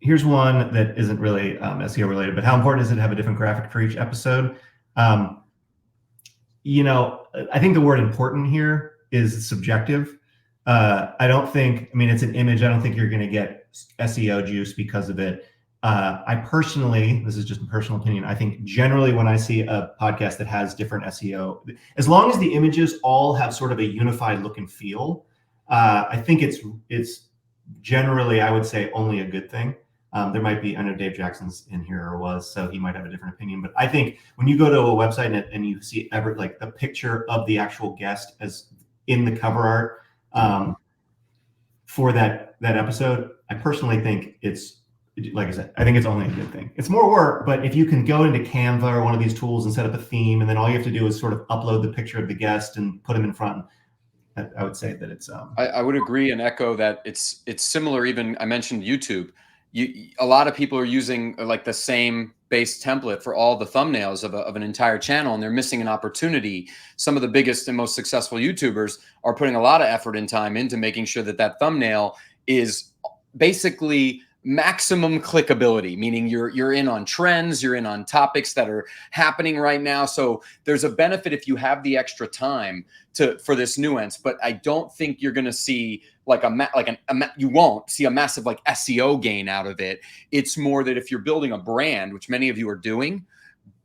Here's one that isn't really SEO related, but how important is it to have a different graphic for each episode? I think the word important here is subjective. It's an image. I don't think you're going to get SEO juice because of it. I personally, this is just a personal opinion, I think generally when I see a podcast that has different SEO, as long as the images all have sort of a unified look and feel, I think it's generally, I would say, only a good thing. There might be, I know Dave Jackson's in here or was, so he might have a different opinion, but I think when you go to a website and you see like the picture of the actual guest as in the cover art for that episode, I personally think it's, like I said, I think it's only a good thing. It's more work, but if you can go into Canva or one of these tools and set up a theme, and then all you have to do is sort of upload the picture of the guest and put them in front, I would say that it's. I would agree and echo that it's similar. Even I mentioned YouTube. A lot of people are using like the same base template for all the thumbnails of an entire channel, and they're missing an opportunity. Some of the biggest and most successful YouTubers are putting a lot of effort and time into making sure that thumbnail is basically maximum clickability, meaning you're in on trends, you're in on topics that are happening right now. So there's a benefit if you have the extra time for this nuance, but I don't think you're going to see you won't see a massive like SEO gain out of it. It's more that if you're building a brand, which many of you are doing,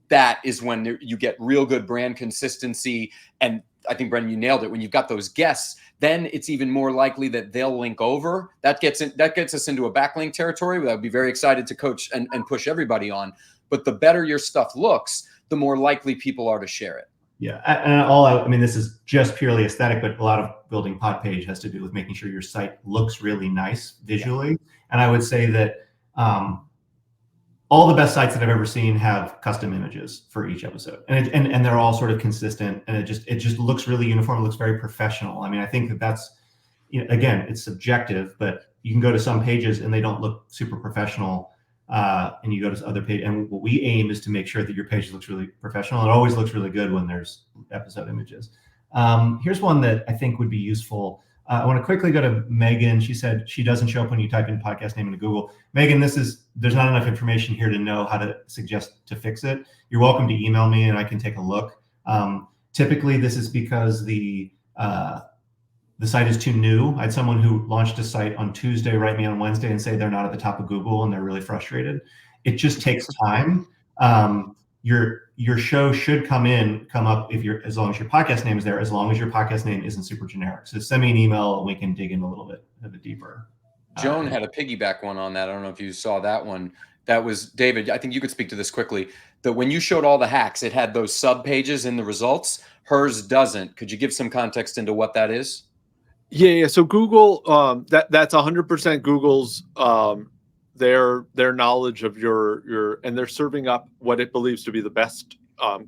that is when you get real good brand consistency, and I think, Brendan, you nailed it. When you've got those guests, then it's even more likely that they'll link over. That gets us into a backlink territory that I'd be very excited to coach and push everybody on. But the better your stuff looks, the more likely people are to share it. Yeah, I mean, this is just purely aesthetic, but a lot of building Podpage has to do with making sure your site looks really nice visually. Yeah. And I would say that all the best sites that I've ever seen have custom images for each episode, and they're all sort of consistent, and it just looks really uniform. It looks very professional. I mean, I think that's, again, it's subjective, but you can go to some pages and they don't look super professional. And you go to other pages, and what we aim is to make sure that your page looks really professional. It always looks really good when there's episode images. Here's one that I think would be useful. I want to quickly go to Megan. She said she doesn't show up when you type in podcast name into Google. Megan, there's not enough information here to know how to suggest to fix it. You're welcome to email me and I can take a look. Typically, this is because the site is too new. I had someone who launched a site on Tuesday write me on Wednesday and say they're not at the top of Google and they're really frustrated. It just takes time. Your show should come up as long as your podcast name is there, as long as your podcast name isn't super generic. So send me an email and we can dig in a little bit deeper. Joan had a piggyback one on that. I don't know if you saw that one. That was David. I think you could speak to this quickly. That when you showed all the hacks, it had those sub pages in the results. Hers doesn't. Could you give some context into what that is? Yeah. So Google, that's 100% Google's their knowledge of your, and they're serving up what it believes to be the best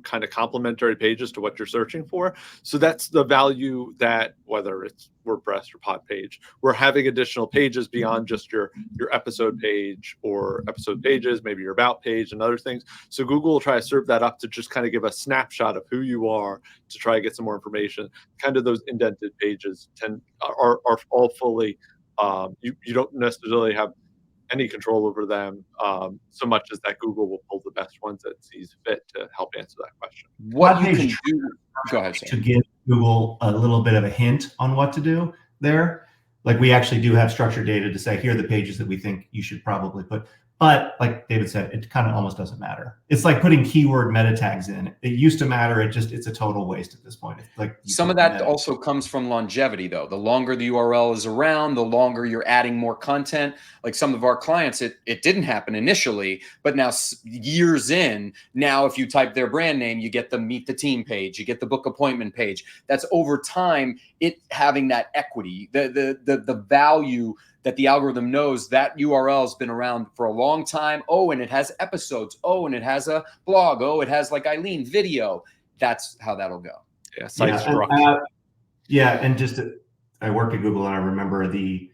kind of complementary pages to what you're searching for. So that's the value that, whether it's WordPress or Podpage, we're having additional pages beyond just your episode page or episode pages, maybe your about page and other things. So Google will try to serve that up to just kind of give a snapshot of who you are, to try to get some more information. Kind of those indented pages are all fully, you don't necessarily have any control over them, so much as that Google will pull the best ones that it sees fit to help answer that question. What you can do, go ahead, to give Google a little bit of a hint on what to do there. Like, we actually do have structured data to say, here are the pages that we think you should probably put. But like David said, it kind of almost doesn't matter. It's like putting keyword meta tags in. It used to matter. It's a total waste at this point. It's like some of that also comes from longevity, though. The longer the URL is around, the longer you're adding more content. Like some of our clients, it didn't happen initially, but now years in, now if you type their brand name, you get the meet the team page, you get the book appointment page. That's over time, it having that equity, the value that the algorithm knows that URL has been around for a long time. Oh, and it has episodes. Oh, and it has a blog. Oh, it has, like Eileen, video. That's how that'll go. Yeah, site structure. And just I work at Google, and I remember the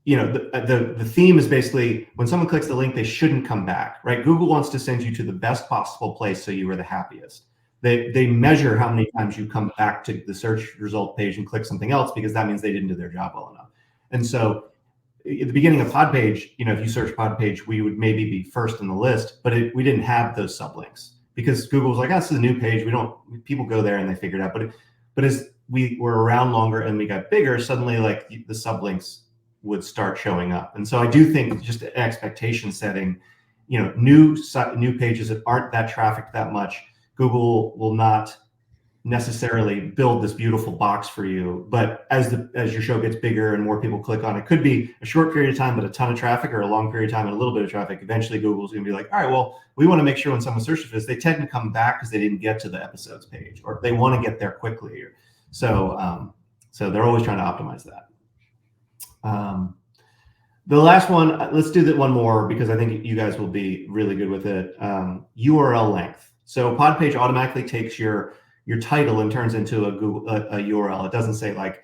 theme is basically when someone clicks the link, they shouldn't come back, right? Google wants to send you to the best possible place so you are the happiest. They measure how many times you come back to the search result page and click something else, because that means they didn't do their job well enough. And so at the beginning of Podpage, if you search Podpage, we would maybe be first in the list, but we didn't have those sublinks because Google was like, this is a new page. People go there and they figure it out. But as we were around longer and we got bigger, suddenly like the sublinks would start showing up. And so I do think just an expectation setting, new pages that aren't that trafficked that much, Google will not necessarily build this beautiful box for you. But as your show gets bigger and more people click on it, could be a short period of time but a ton of traffic, or a long period of time and a little bit of traffic. Eventually Google's going to be like, all right, well, we want to make sure when someone searches for this, they tend to come back because they didn't get to the episodes page, or they want to get there quickly. So they're always trying to optimize that. The last one, let's do that one more because I think you guys will be really good with it. URL length. So Podpage automatically takes your title and turns into a URL. It doesn't say like,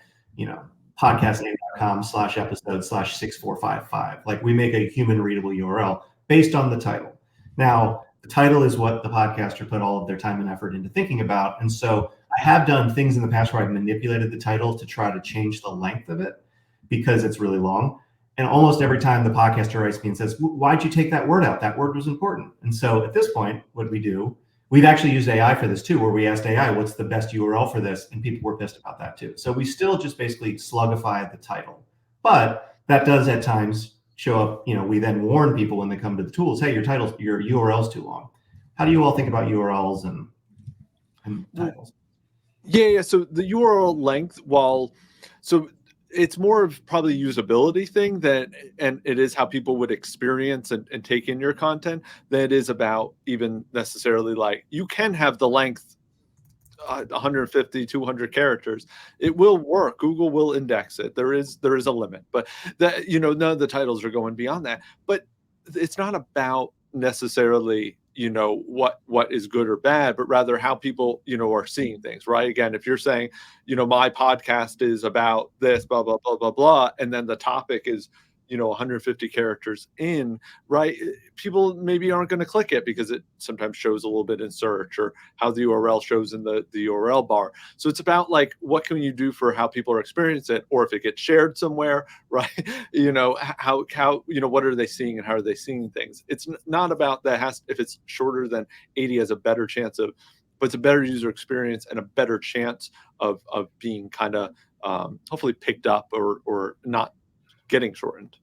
podcastname.com/episode/6455. Like, we make a human readable URL based on the title. Now, the title is what the podcaster put all of their time and effort into thinking about. And so I have done things in the past where I've manipulated the title to try to change the length of it because it's really long. And almost every time the podcaster writes me and says, why'd you take that word out? That word was important. And so at this point, what we do, we've actually used AI for this too, where we asked AI, what's the best URL for this? And people were pissed about that too. So we still just basically slugify the title. But that does at times show up, we then warn people when they come to the tools, hey, your URL's too long. How do you all think about URLs and titles? Yeah. So the URL length, so it's more of probably usability thing and it is how people would experience and take in your content than it is about even necessarily like you can have the length 150, 200 characters. It will work. Google will index it. There is a limit, but that, none of the titles are going beyond that. But it's not about necessarily, what is good or bad, but rather how people, are seeing things, right? Again, if you're saying, my podcast is about this, blah, blah, blah, blah, blah, and then the topic is, 150 characters in, right? People maybe aren't going to click it because it sometimes shows a little bit in search or how the URL shows in the URL bar. So it's about like, what can you do for how people are experiencing it, or if it gets shared somewhere, right? How, what are they seeing and how are they seeing things? It's not about that if it's shorter than 80 has a better chance of, but it's a better user experience and a better chance of being kind of hopefully picked up or not getting shortened.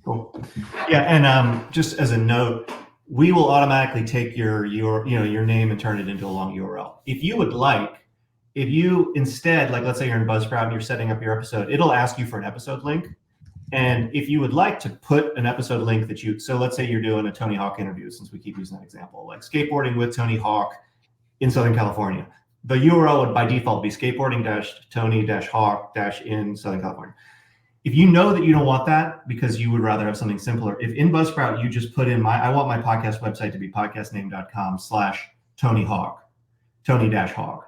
Cool. Yeah, and just as a note, we will automatically take your name and turn it into a long URL. If you would like, if you instead, like let's say you're in Buzzsprout and you're setting up your episode, it'll ask you for an episode link. And if you would like to put an episode link so let's say you're doing a Tony Hawk interview, since we keep using that example, like skateboarding with Tony Hawk in Southern California. The URL would by default be skateboarding-Tony-Hawk- in Southern California. If you know that you don't want that because you would rather have something simpler, if in Buzzsprout you just put in I want my podcast website to be podcastname.com/Tony-Hawk.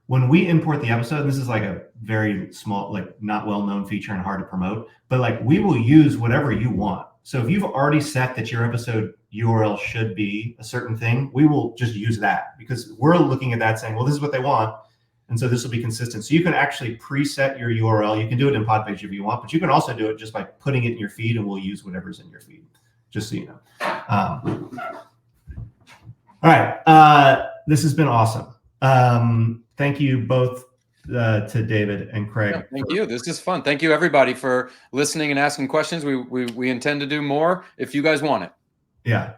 When we import the episode, this is like a very small, like not well-known feature and hard to promote, but like we will use whatever you want. So if you've already set that your episode URL should be a certain thing, we will just use that because we're looking at that saying, well, this is what they want. And so this will be consistent. So you can actually preset your URL. You can do it in Podpage if you want, but you can also do it just by putting it in your feed and we'll use whatever's in your feed, just so you know. All right. This has been awesome. Thank you both to David and Craig. Yeah, thank you. This is fun. Thank you, everybody, for listening and asking questions. We intend to do more if you guys want it. Yeah.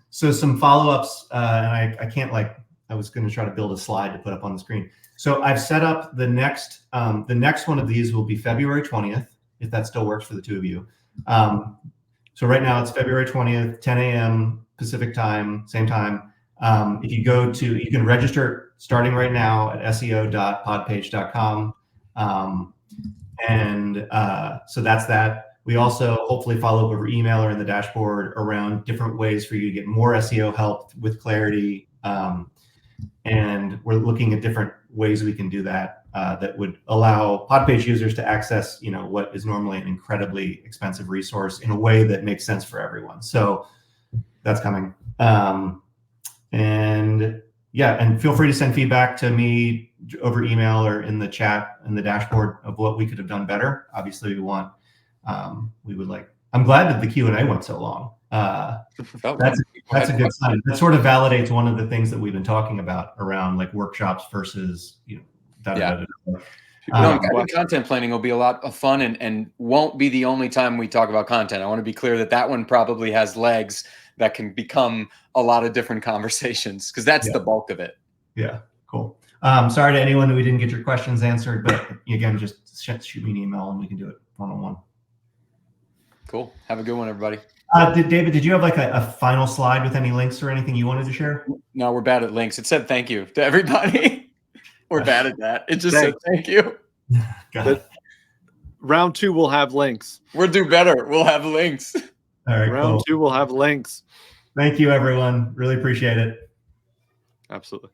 So some follow-ups, and I can't I was going to try to build a slide to put up on the screen. So I've set up the next one of these will be February 20th, if that still works for the two of you. So right now it's February 20th, 10 a.m. Pacific time, same time. If you you can register starting right now at seo.podpage.com. So that's that. We also hopefully follow up over email or in the dashboard around different ways for you to get more SEO help with clarity. And we're looking at different ways we can do that that would allow Podpage users to access, what is normally an incredibly expensive resource in a way that makes sense for everyone. So that's coming. And feel free to send feedback to me over email or in the chat in the dashboard of what we could have done better. Obviously, I'm glad that the Q&A went so long. That's a good sign. That sort of validates one of the things that we've been talking about around like workshops versus, I think content planning will be a lot of fun and won't be the only time we talk about content. I want to be clear that one probably has legs that can become a lot of different conversations because that's the bulk of it. Yeah, cool. Sorry to anyone who we didn't get your questions answered, but again, just shoot me an email and we can do it one-on-one. Cool. Have a good one, everybody. David, did you have like a final slide with any links or anything you wanted to share? No, we're bad at links. It said thank you to everybody. We're bad at that. It just said thank you. Round 2 will have links. We'll do better. We'll have links. All right. Round 2 will have links. Thank you, everyone. Really appreciate it. Absolutely.